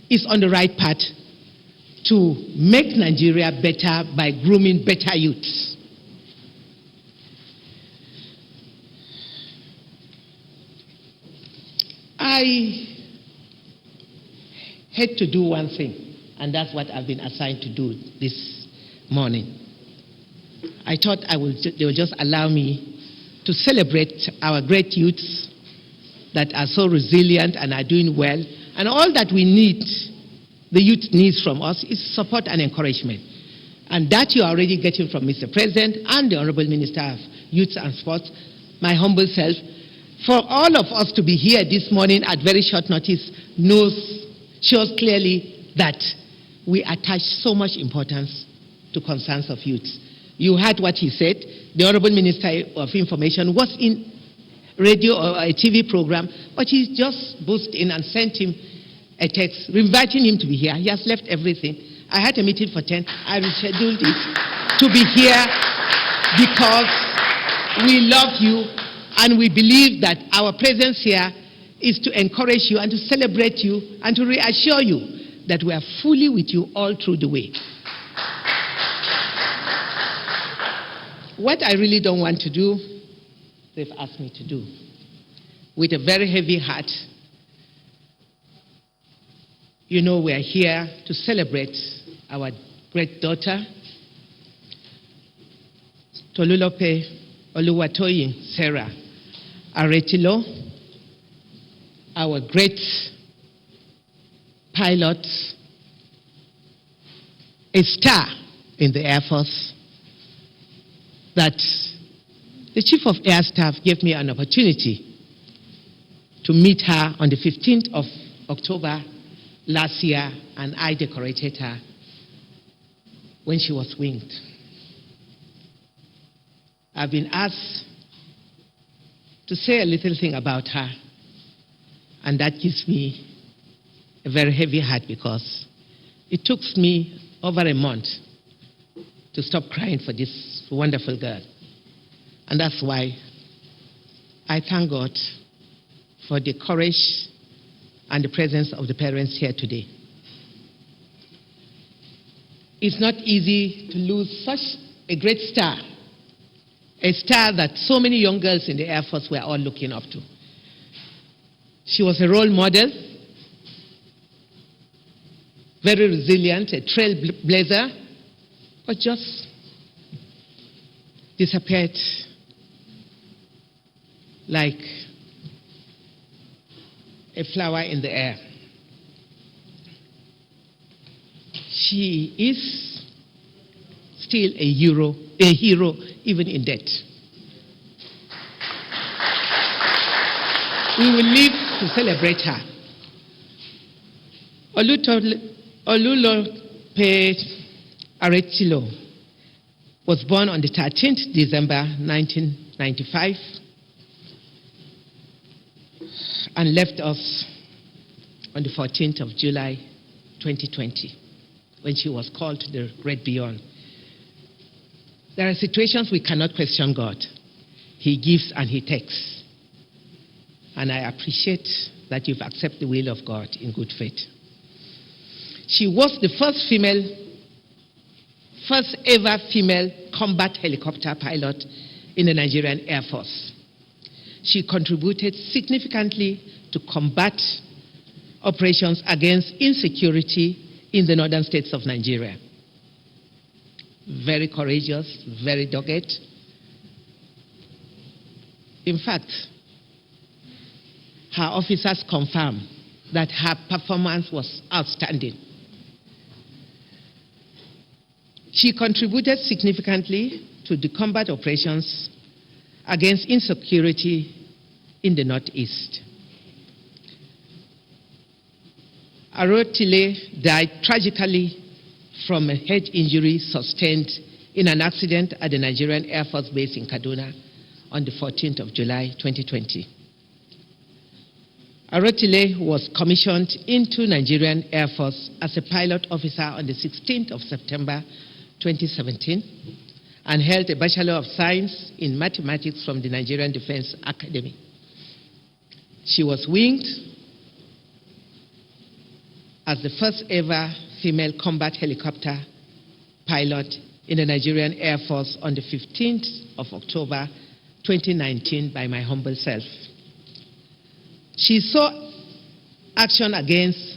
is on the right path to make Nigeria better by grooming better youths. I had to do one thing, and that's what I've been assigned to do this morning. I thought they would just allow me to celebrate our great youths that are so resilient and are doing well. And all that we need, the youth needs from us, is support and encouragement. And that you are already getting from Mr. President and the Honorable Minister of Youth and Sports, my humble self. For all of us to be here this morning at very short notice shows clearly that we attach so much importance to concerns of youth. You heard what he said. The Honorable Minister of Information was in radio or a TV program, but he just buzzed in and sent him a text inviting him to be here. He has left everything. I had a meeting for 10. I rescheduled it to be here because we love you and we believe that our presence here is to encourage you and to celebrate you and to reassure you that we are fully with you all through the way. What I really don't want to do, they've asked me to do, with a very heavy heart. We are here to celebrate our great daughter, Tolulope Oluwatoyin Sarah Arotile, our great pilot, a star in the Air Force, that the Chief of Air Staff gave me an opportunity to meet her on the 15th of October last year, and I decorated her when she was winged. I've been asked to say a little thing about her, and that gives me a very heavy heart because it took me over a month to stop crying for this wonderful girl. And that's why I thank God for the courage and the presence of the parents here today. It's not easy to lose such a great star, a star that so many young girls in the Air Force were all looking up to. She was a role model, very resilient, a trailblazer, but just disappeared like a flower in the air. She is still a hero even in death. We will live to celebrate her. Tolulope Arotile was born on the 13th December 1995 and left us on the 14th of July 2020 when she was called to the great beyond. There are situations we cannot question God. He gives and he takes. And I appreciate that you've accepted the will of God in good faith. She was the first ever female combat helicopter pilot in the Nigerian Air Force. She contributed significantly to combat operations against insecurity in the northern states of Nigeria. Very courageous, very dogged. In fact, her officers confirmed that her performance was outstanding. She contributed significantly to the combat operations against insecurity in the Northeast. Arotile died tragically from a head injury sustained in an accident at the Nigerian Air Force Base in Kaduna on the 14th of July, 2020. Arotile was commissioned into Nigerian Air Force as a pilot officer on the 16th of September, 2017, and held a Bachelor of Science in Mathematics from the Nigerian Defense Academy. She was winged as the first ever female combat helicopter pilot in the Nigerian Air Force on the 15th of October 2019 by my humble self. She saw action against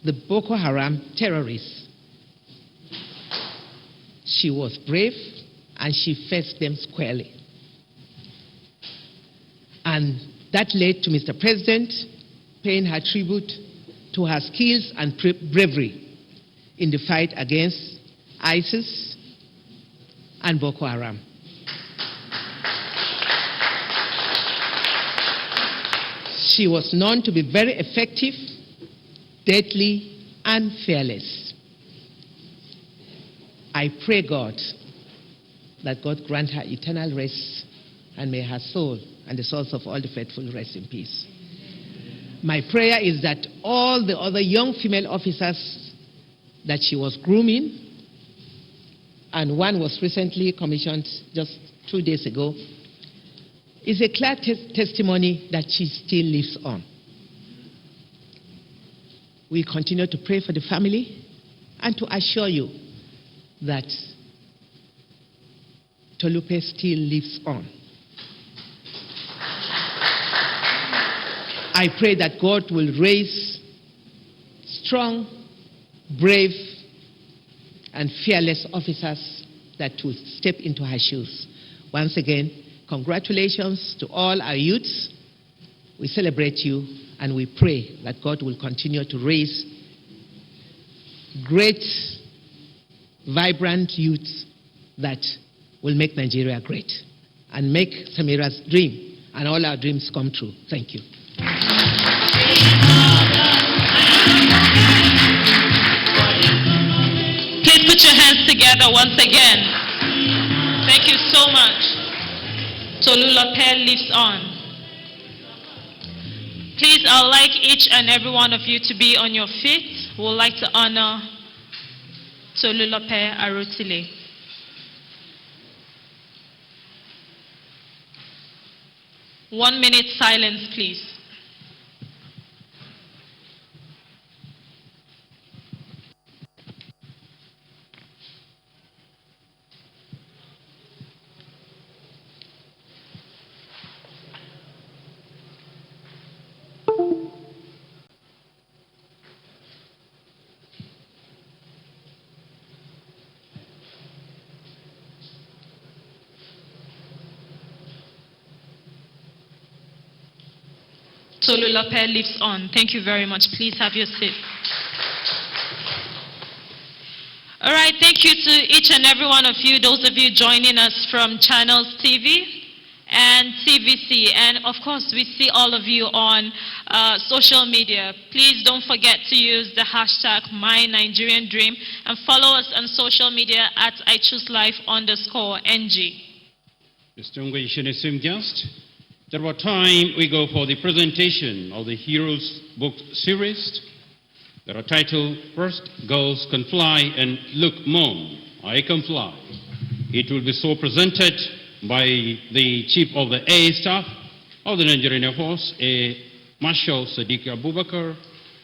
the Boko Haram terrorists. She was brave and she faced them squarely. And that led to Mr. President paying her tribute to her skills and bravery in the fight against ISIS and Boko Haram. She was known to be very effective, deadly, and fearless. I pray God that God grant her eternal rest, and may her soul and the souls of all the faithful rest in peace. My prayer is that all the other young female officers that she was grooming, and one was recently commissioned just 2 days ago, is a clear testimony that she still lives on. We continue to pray for the family and to assure you that Tolulope still lives on. I pray that God will raise strong, brave, and fearless officers that will step into her shoes. Once again, congratulations to all our youths. We celebrate you, and we pray that God will continue to raise great, vibrant youths that will make Nigeria great and make Samira's dream and all our dreams come true. Thank you. Please put your hands together once again. Thank you so much. Tolulope lives on. Please, I'd like each and every one of you to be on your feet. We would like to honor Tolulope Arotile. One minute silence, please. Tolulope lives on. Thank you very much. Please have your seat. All right, thank you to each and every one of you, those of you joining us from Channels TV and TVC. And of course, we see all of you on social media. Please don't forget to use the hashtag #MyNigerianDream and follow us on social media at iChooseLife_NG. Distinguished and esteemed guests, at what time we go for the presentation of the Heroes book series that are titled First Girls Can Fly and Look Mom, I Can Fly. It will be so presented by the Chief of the AA Staff of the Nigerian Air Force, Marshal Sadiq Abubakar,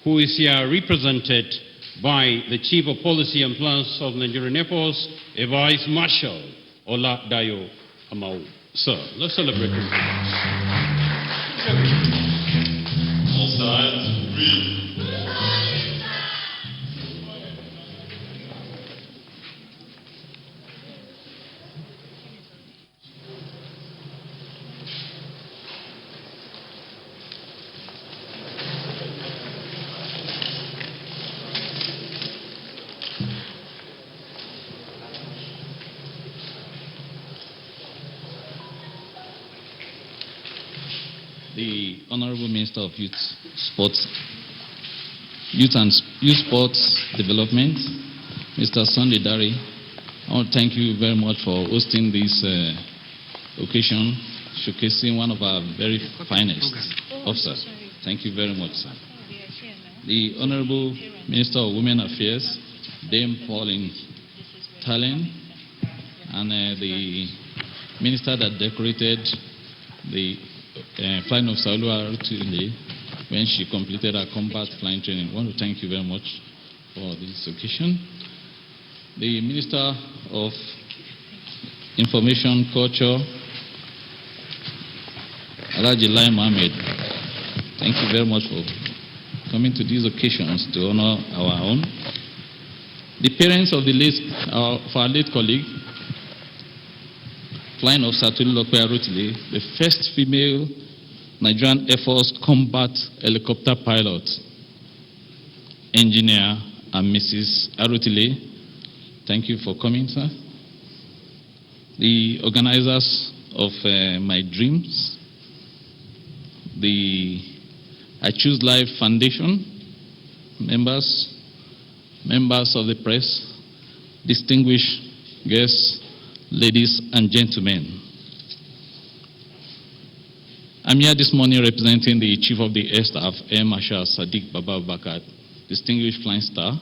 who is here represented by the Chief of Policy and Plans of the Nigerian Air Force, Vice Marshal Ola Dayo Amau. Sir, let's celebrate him. All sides, breathe. the Honorable Minister of Youth Sports Development, Mr. Sunday Dari. I want to thank you very much for hosting this occasion, showcasing one of our very finest officers. Thank you very much, sir. The Honorable Minister of Women Affairs, Dame Pauline Talen, and the Minister that decorated the flying of Arotile when she completed her combat flying training. I want to thank you very much for this occasion. The Minister of Information, Culture, Alhaji Lai Mohammed, thank you very much for coming to these occasions to honor our own. The parents of our late colleague, Flying Officer Tolulope Arotile, the first female Nigerian Air Force combat helicopter pilot, engineer, and Mrs. Arotile, thank you for coming, sir. The organizers of my dreams, the I Choose Life Foundation, members of the press, distinguished guests, ladies and gentlemen. I'm here this morning representing the Chief of the Air Staff, Air Marshal Sadiq Baba Bakar, distinguished flying star.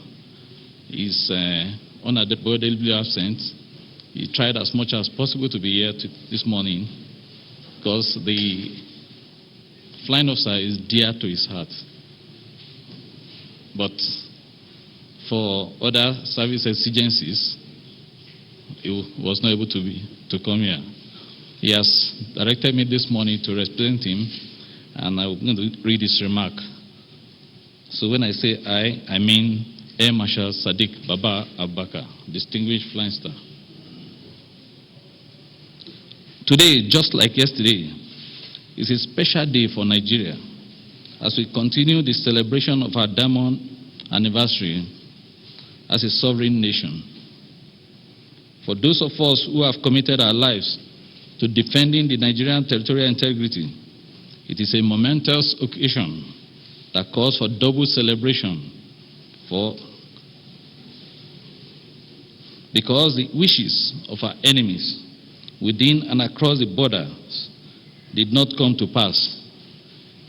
He's unavoidably absent. He tried as much as possible to be here this morning because the flying officer is dear to his heart. But for other service exigencies, he was not able to come here. He has directed me this morning to represent him, and I'm going to read his remark. So when I say I mean Air Marshal Sadiq Baba Abubakar, distinguished flying star. Today, just like yesterday, is a special day for Nigeria as we continue the celebration of our diamond anniversary as a sovereign nation. For those of us who have committed our lives to defending the Nigerian territorial integrity, it is a momentous occasion that calls for double celebration because the wishes of our enemies within and across the borders did not come to pass.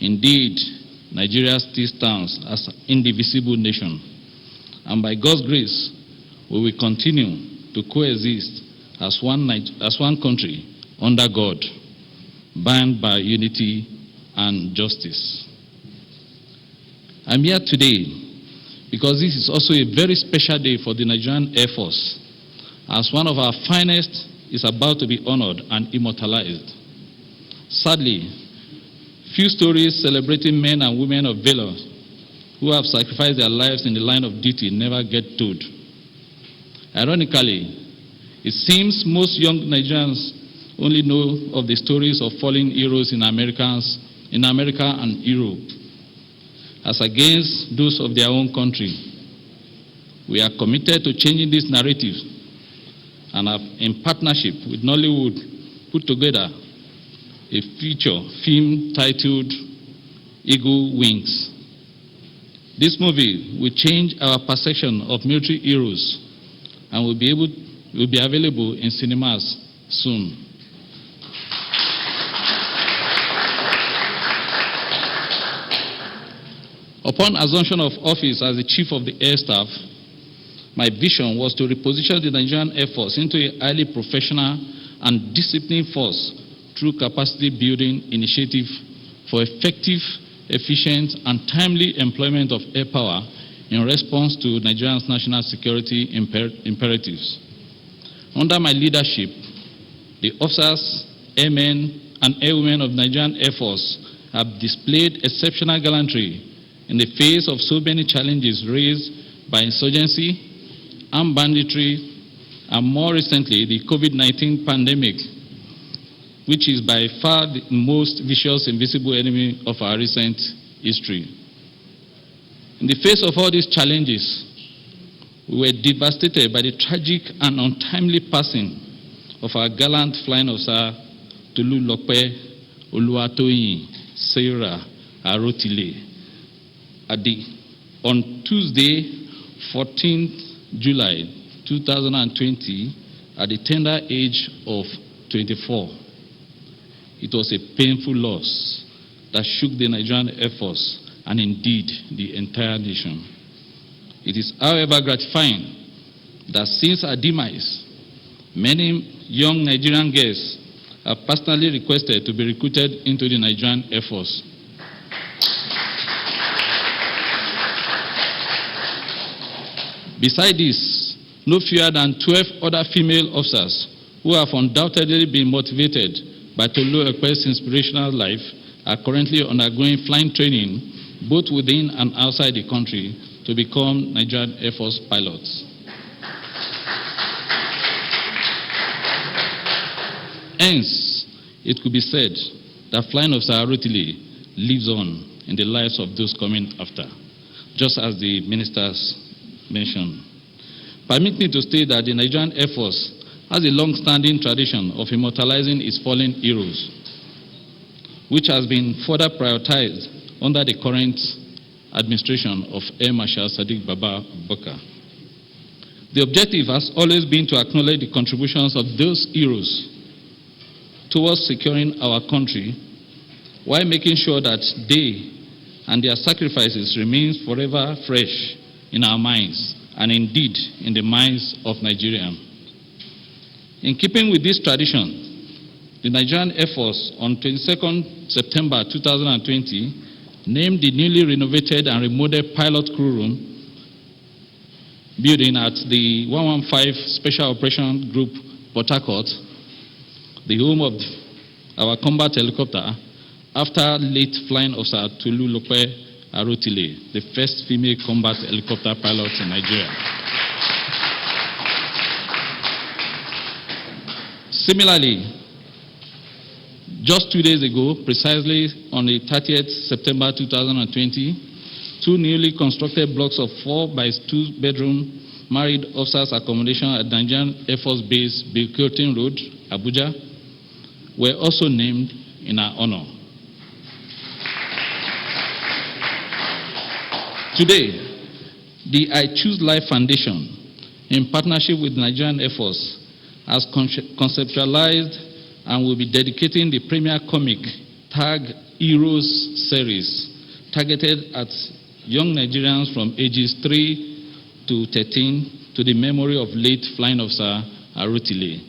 Indeed, Nigeria still stands as an indivisible nation, and by God's grace, we will continue to coexist as one country under God, bound by unity and justice. I'm here today because this is also a very special day for the Nigerian Air Force, as one of our finest is about to be honored and immortalized. Sadly, few stories celebrating men and women of valor who have sacrificed their lives in the line of duty never get told. Ironically, it seems most young Nigerians only know of the stories of fallen heroes in America and Europe, as against those of their own country. We are committed to changing this narrative and have, in partnership with Nollywood, put together a feature film titled Eagle Wings. This movie will change our perception of military heroes and will be available in cinemas soon. Upon assumption of office as the Chief of the Air Staff, my vision was to reposition the Nigerian Air Force into a highly professional and disciplined force through capacity building initiative for effective, efficient, and timely employment of air power in response to Nigeria's national security imperatives. Under my leadership, the officers, airmen, and airwomen of Nigerian Air Force have displayed exceptional gallantry in the face of so many challenges raised by insurgency, armed banditry, and more recently, the COVID-19 pandemic, which is by far the most vicious invisible enemy of our recent history. In the face of all these challenges, we were devastated by the tragic and untimely passing of our gallant flying officer, Tolulope Oluwatoyin, Sarah Arotile. On Tuesday, 14th July 2020, at the tender age of 24. It was a painful loss that shook the Nigerian Air Force and indeed the entire nation. It is, however, gratifying that since her demise, many young Nigerian girls have personally requested to be recruited into the Nigerian Air Force. Besides this, no fewer than 12 other female officers who have undoubtedly been motivated by Tolulope's inspirational life are currently undergoing flying training both within and outside the country to become Nigerian Air Force pilots. Hence, it could be said that Flying Officer Arotile lives on in the lives of those coming after, just as the ministers mentioned. Permit me to state that the Nigerian Air Force has a long-standing tradition of immortalizing its fallen heroes, which has been further prioritized under the current administration of Air Marshal Sadiq Baba Bakr. The objective has always been to acknowledge the contributions of those heroes towards securing our country, while making sure that they and their sacrifices remain forever fresh in our minds and indeed in the minds of Nigerians. In keeping with this tradition, the Nigerian Air Force on 22nd September 2020 named the newly renovated and remodeled pilot crew room building at the 115 Special Operation Group, Port Harcourt, the home of our combat helicopter, after late Flying Officer Tolulope Arotile, the first female combat helicopter pilot in Nigeria. Similarly, just 2 days ago, precisely on the 30th September 2020, two newly constructed blocks of 4 by 2 bedroom married officers accommodation at Nigerian Air Force Base, Bilkirtin Road, Abuja, were also named in our honor. Today, the I Choose Life Foundation, in partnership with the Nigerian Air Force, has conceptualized and will be dedicating the premier comic Tag Heroes series targeted at young Nigerians from ages 3 to 13 to the memory of late Flying Officer Arotile.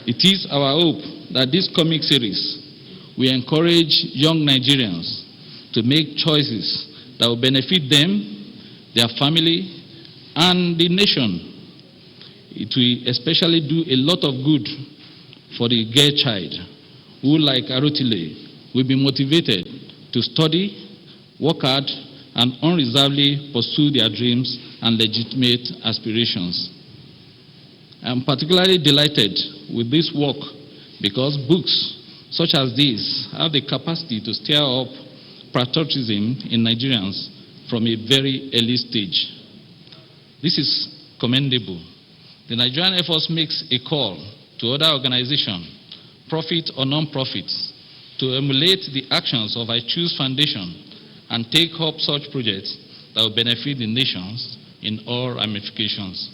It is our hope that this comic series will encourage young Nigerians to make choices that will benefit them, their family, and the nation. It will especially do a lot of good for the girl child who, like Arotile, will be motivated to study, work hard, and unreservedly pursue their dreams and legitimate aspirations. I am particularly delighted with this work because books such as these have the capacity to stir up patriotism in Nigerians from a very early stage. This is commendable. The Nigerian Air Force makes a call to other organizations, profit or non-profit, to emulate the actions of I Choose Foundation and take up such projects that will benefit the nations in all ramifications.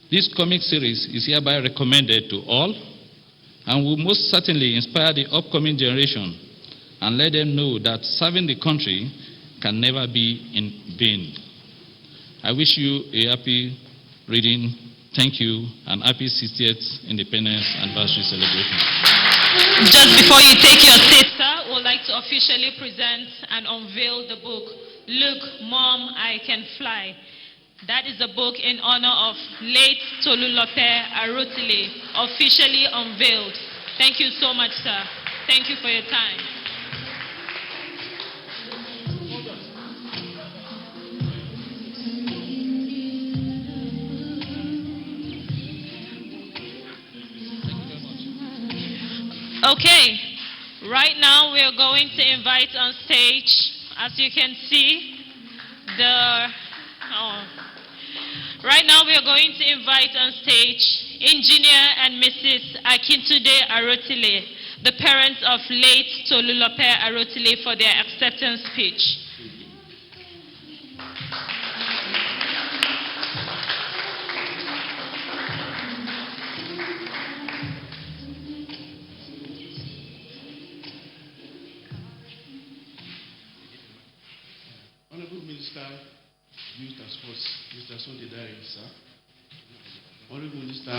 This comic series is hereby recommended to all and will most certainly inspire the upcoming generation and let them know that serving the country can never be in vain. I wish you a happy reading. Thank you, and happy 60th Independence Anniversary celebration. Just before you take your seat, sir, we would like to officially present and unveil the book, Look, Mom, I Can Fly. That is a book in honor of late Tolulope Arotile, officially unveiled. Thank you so much, sir. Thank you for your time. Okay, right now we are going to invite on stage, as you can see, right now we are going to invite on stage Engineer and Mrs. Akintude Arotile, the parents of late Tolulope Arotile, for their acceptance speech. Honorable Minister, Youth and Sports, Mr. Sunday Dari, sir. Honorable Minister,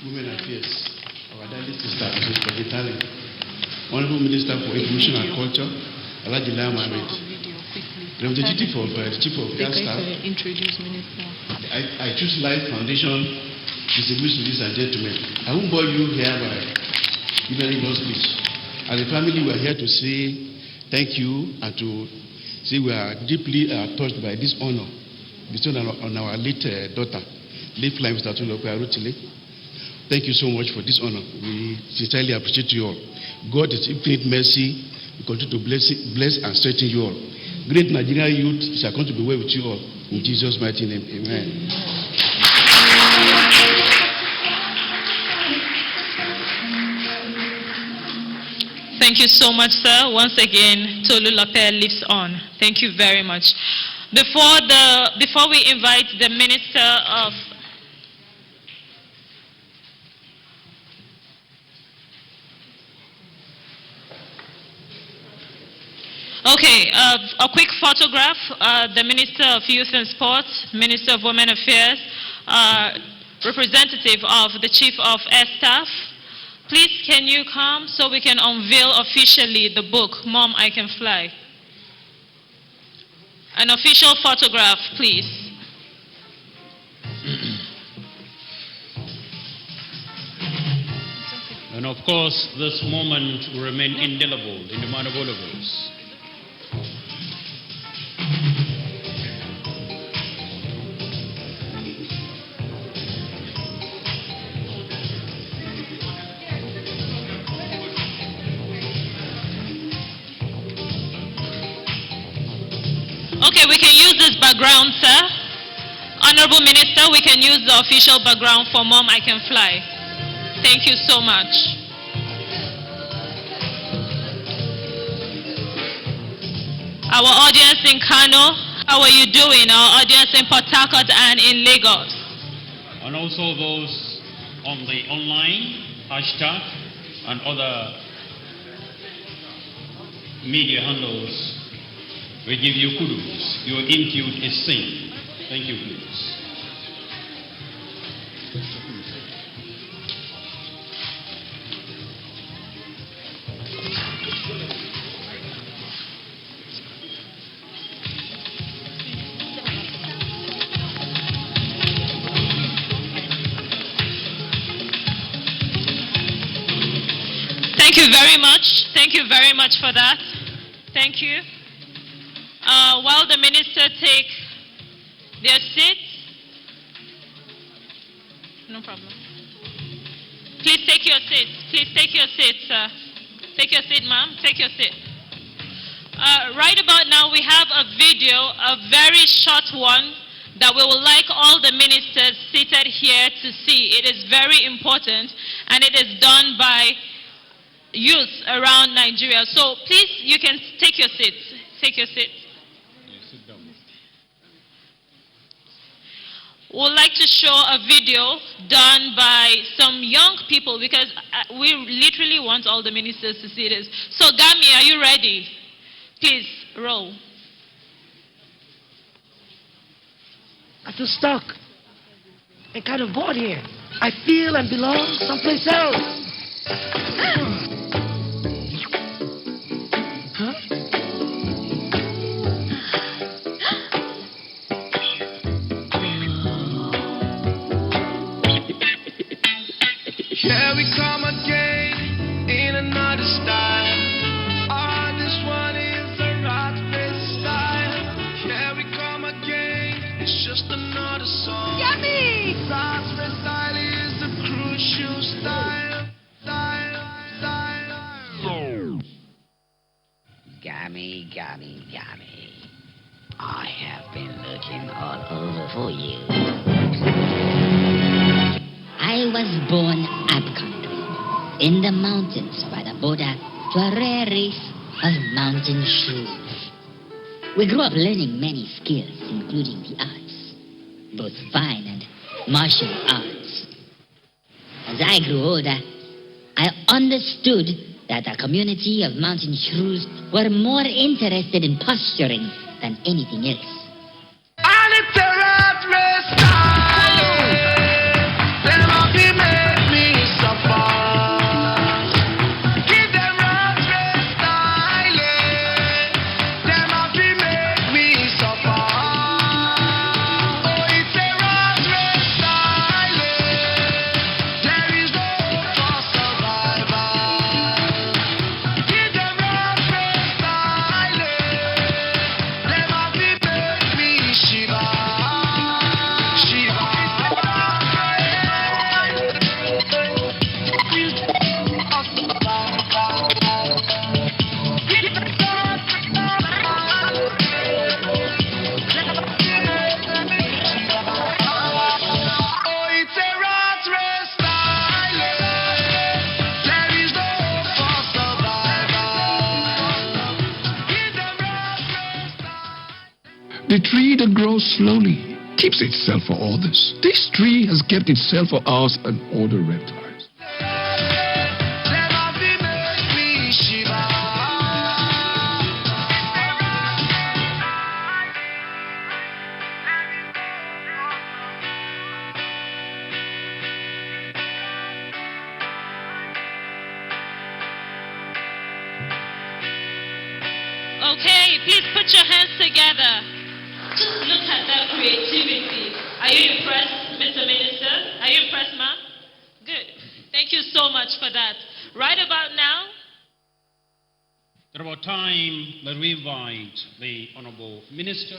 Women Affairs, our Daily Sister, Mrs. Pagitali. Honorable Minister for Information and Culture, Alaji Mohammed. Representative of the Chief of Gas Staff. Introduce Minister. I Choose Life Foundation distributes, ladies and gentlemen. I won't bore you here by giving God's speech. As a family, we are here to say thank you and to say we are deeply touched by this honor bestowed on our late daughter, late flying Mr. Tolulope Arotile. Thank you so much for this honor. We sincerely appreciate you all. God is infinite mercy. We continue to bless and strengthen you all. Great Nigerian youth shall come to be well with you all. In Jesus' mighty name, amen. Thank you so much, sir. Once again, Tolulope lives on. Thank you very much. Before we invite the Minister of Okay, a quick photograph. The Minister of Youth and Sports, Minister of Women Affairs, representative of the Chief of Air Staff. Please, can you come so we can unveil officially the book, Mom, I Can Fly? An official photograph, please. And of course, this moment will remain indelible in the mind of all of us. Okay, we can use this background, sir. Honorable Minister, we can use the official background for Mom, I Can Fly. Thank you so much. Our audience in Kano, how are you doing? Our audience in Port Harcourt and in Lagos. And also those on the online, hashtag, and other media handles. We give you kudos. Your input is seen. Thank you, please. Thank you very much. Thank you very much for that. Thank you. While the minister take their seats, no problem. Please take your seats. Please take your seats, sir. Take your seat, ma'am. Take your seat. Right about now, we have a video, a very short one, that we would like all the ministers seated here to see. It is very important, and it is done by youth around Nigeria. So please, you can take your seats. Take your seats. We'd like to show a video done by some young people because we literally want all the ministers to see this. So Gami, are you ready? Please, roll. I feel stuck and kind of bored here. I feel and belong someplace else. Here we come again in another style. This one is the rock face style. Here we come again, it's just another song. Yummy! Rock face style is the crucial style. Gummy, gummy, gummy. I have been looking all over for you. I was born upcountry, in the mountains by the border to a rare race of mountain shrews. We grew up learning many skills, including the arts, both fine and martial arts. As I grew older, I understood that a community of mountain shrews were more interested in posturing than anything else. The tree that grows slowly keeps itself for others. This tree has kept itself for us and other reptiles. Okay, please put your hands together. Just look at that creativity. Are you impressed, Mr. Minister? Are you impressed, ma'am? Good. Thank you so much for that. Right about now. It's about time that we invite the Honorable Minister.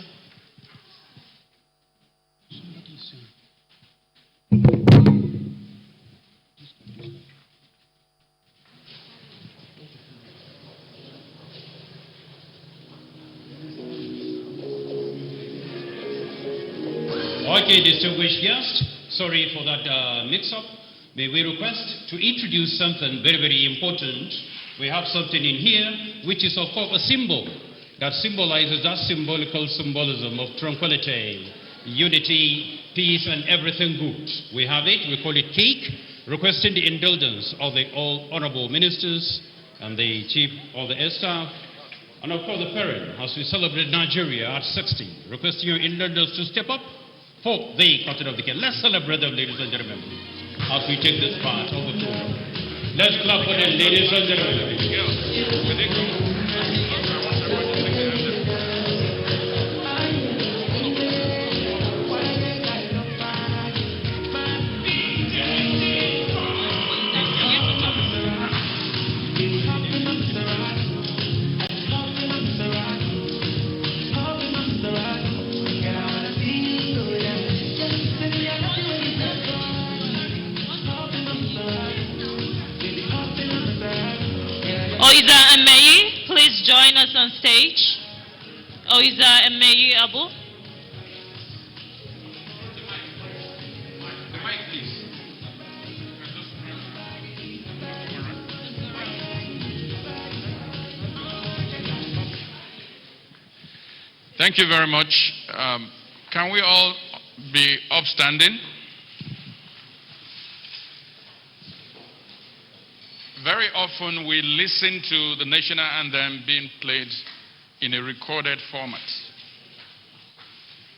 Okay, distinguished guests, sorry for that mix-up. May we request to introduce something very, very important. We have something in here, which is of course a symbol that symbolizes that symbolism of tranquility, unity, peace, and everything good. We have it, we call it cake, requesting the indulgence of the all honorable ministers and the chief of the air staff, and of course the parent, as we celebrate Nigeria at 60, requesting your indulgence to step up for the content of the cake. Let's celebrate them, ladies and gentlemen, as we take this part of the program. Let's clap for them, ladies and gentlemen. Oiza Emeyi, please join us on stage. Oiza Emeyi Abu. Thank you very much. Can we all be upstanding? Very often we listen to the national anthem being played in a recorded format.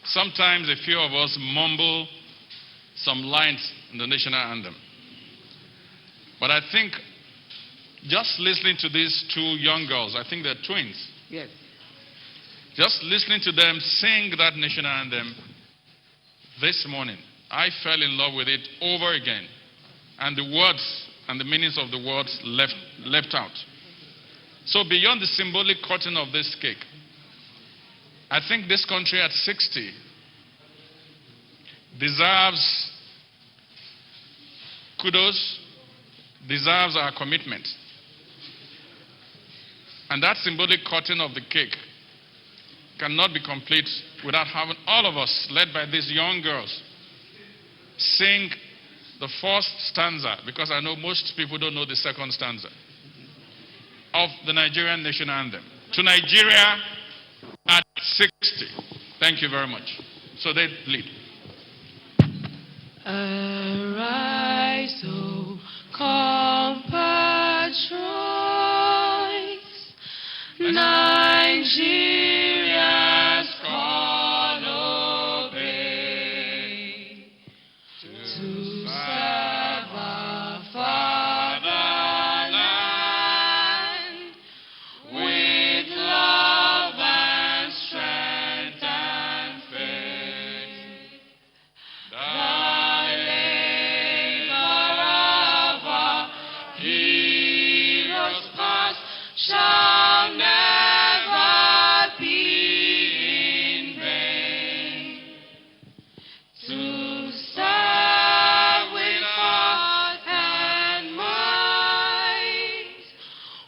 Sometimes a few of us mumble some lines in the national anthem. But I think just listening to these two young girls, I think they're twins. Yes. Just listening to them sing that national anthem this morning, I fell in love with it over again. And the words and the meanings of the words left out. So beyond the symbolic cutting of this cake, I think this country at 60 deserves kudos, deserves our commitment. And that symbolic cutting of the cake cannot be complete without having all of us, led by these young girls, sing the first stanza, because I know most people don't know the second stanza, of the Nigerian national anthem. To Nigeria at 60. Thank you very much. So they lead. Arise, O compatriots, Nigeria's call obey, to serve our fatherland with love and strength and faith. The labor of our heroes past shall never be in vain. To serve with heart and might,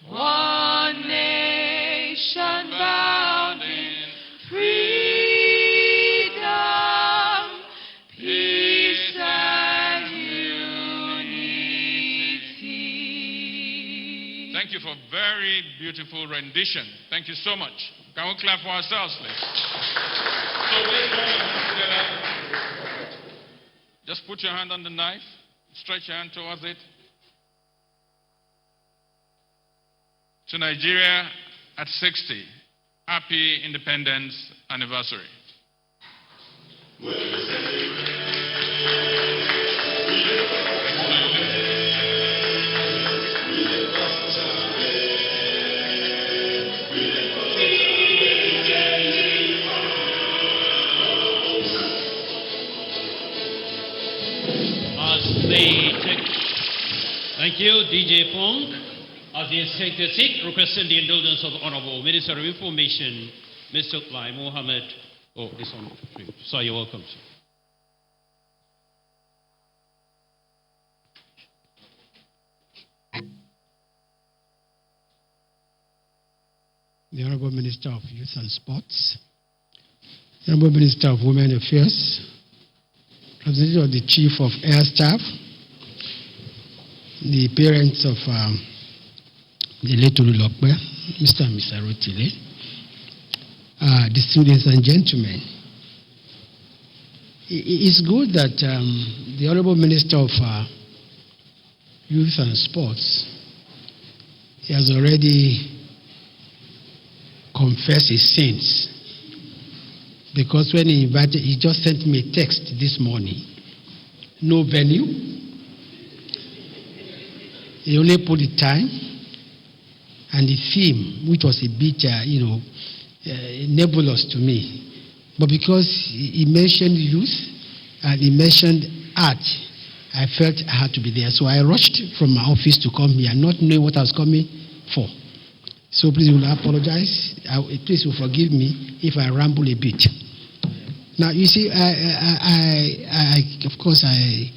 one nation bound in freedom, peace and unity. Thank you for very beautiful rendition. Thank you so much. Can we clap for ourselves, please? So let's join our hands together. Just put your hand on the knife. Stretch your hand towards it. To Nigeria at 60. Happy Independence Anniversary. As they take, thank you, DJ Funk. As the executive seat, requesting the indulgence of Honorable Minister of Information, Mr. Lai Mohammed. Oh, it's on. Sir, you're welcome, sir. The Honorable Minister of Youth and Sports, the Honorable Minister of Women Affairs, Representative of the Chief of Air Staff, the parents of the late Tolulope, Mr. and Mr. Arotile, distinguished ladies and gentlemen, it's good that the Honorable Minister of Youth and Sports has already confessed his sins, because when he invited, he just sent me a text this morning. No venue. He only put the time and the theme, which was a bit, nebulous to me. But because he mentioned youth and he mentioned art, I felt I had to be there. So I rushed from my office to come here, not knowing what I was coming for. So please will apologize. Please will forgive me if I ramble a bit. Now you see, of course I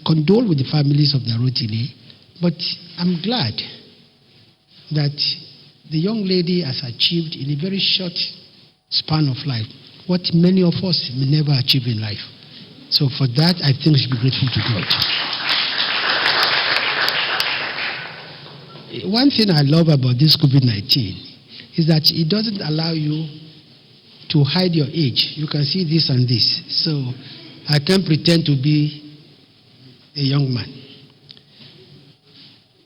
condole with the families of the Arotile, but I'm glad that the young lady has achieved in a very short span of life what many of us may never achieve in life. So for that, I think we should be grateful to God. One thing I love about this COVID-19 is that it doesn't allow you to hide your age. You can see this and this. So I can't pretend to be a young man.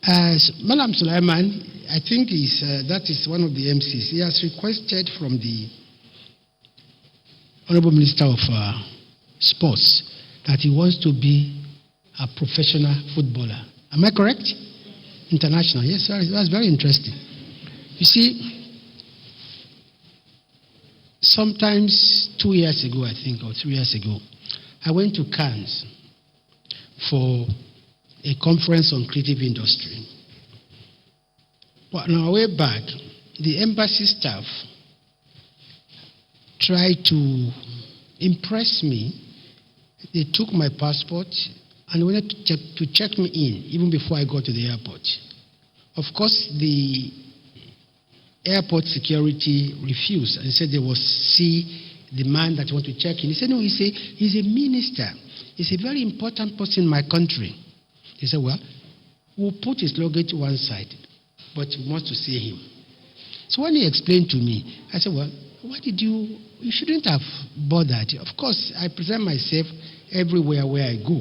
As Malam Sulaiman, I think that is one of the MCs. He has requested from the Honorable Minister of Sports that he wants to be a professional footballer. Am I correct? International. Yes, sir. That's very interesting. You see, sometimes 2 years ago, I think, or 3 years ago, I went to Cannes for a conference on creative industry. But on our way back, the embassy staff tried to impress me. They took my passport and wanted to check me in even before I got to the airport. Of course, the airport security refused and said they will see the man that want to check in. He said, no, he's a minister. He's a very important person in my country. He said, well, we'll put his luggage to one side, but we want to see him. So when he explained to me, I said, well, why did you shouldn't have bothered. Of course, I present myself everywhere where I go.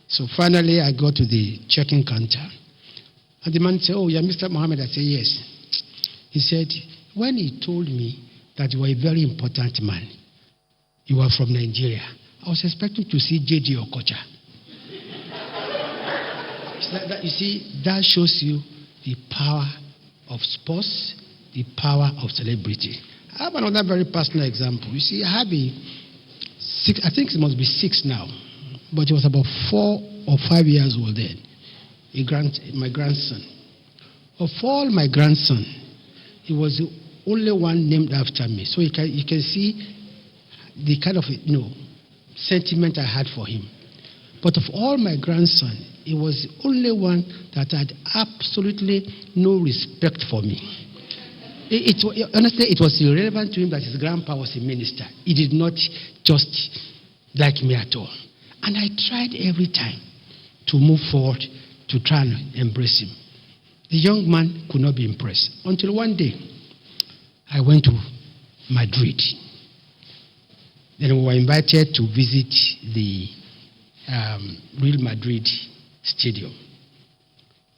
So finally, I got to the check-in counter. And the man said, oh, yeah, Mr. Mohammed. I said, yes. He said, when he told me that you were a very important man, you were from Nigeria, I was expecting to see J.J. Okocha. You see, that shows you the power of sports, the power of celebrity. I have another very personal example. You see, I have I think it must be 6 now, but it was about 4 or 5 years old then. My grandson. Of all my grandson, he was the only one named after me. So you can see the kind of sentiment I had for him. But of all my grandson, he was the only one that had absolutely no respect for me. Honestly, it was irrelevant to him that his grandpa was a minister. He did not just like me at all. And I tried every time to move forward to try and embrace him. The young man could not be impressed. Until one day, I went to Madrid. Then we were invited to visit the Real Madrid Stadium.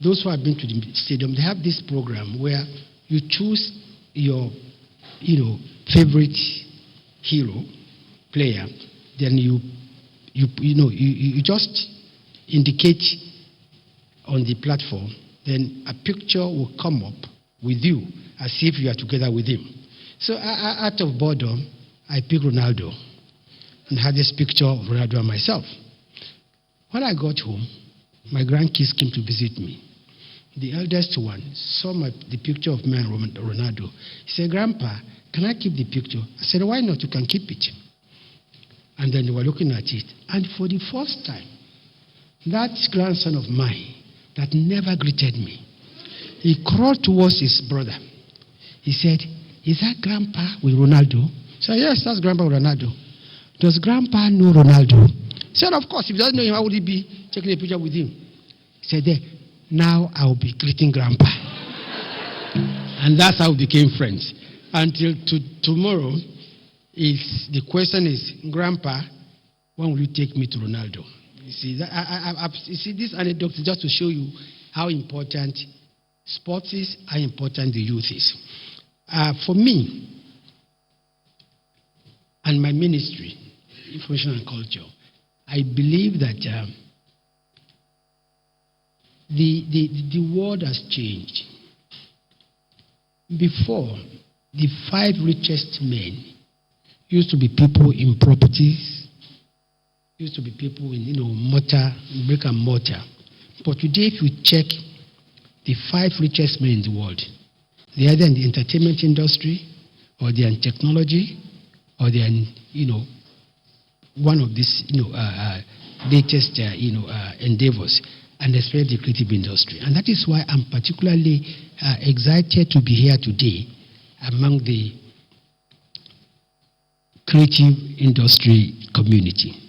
Those who have been to the stadium, they have this program where you choose your, favorite hero player. Then you just indicate on the platform. Then a picture will come up with you as if you are together with him. So out of boredom, I picked Ronaldo and had this picture of Ronaldo and myself. When I got home, my grandkids came to visit me. The eldest one saw the picture of me and Ronaldo. He said, Grandpa, can I keep the picture? I said, why not? You can keep it. And then they were looking at it. And for the first time, that grandson of mine that never greeted me, he crawled towards his brother. He said, is that Grandpa with Ronaldo? I said, yes, that's Grandpa with Ronaldo. Does Grandpa know Ronaldo? He said, of course. If he doesn't know him, how would he be taking a picture with him? He said, there. Now I will be greeting Grandpa. And that's how we became friends. Until tomorrow, the question is, Grandpa, when will you take me to Ronaldo? You see, this anecdote is just to show you how important sports is, how important the youth is. For me, and my ministry, Information and Culture, I believe that the world has changed. Before, the 5 richest men used to be people in properties, used to be people in brick and mortar. But today, if you check the 5 richest men in the world, they're either in the entertainment industry, or they're in technology, or they're in one of these latest endeavors, and especially the creative industry. And that is why I'm particularly excited to be here today among the creative industry community.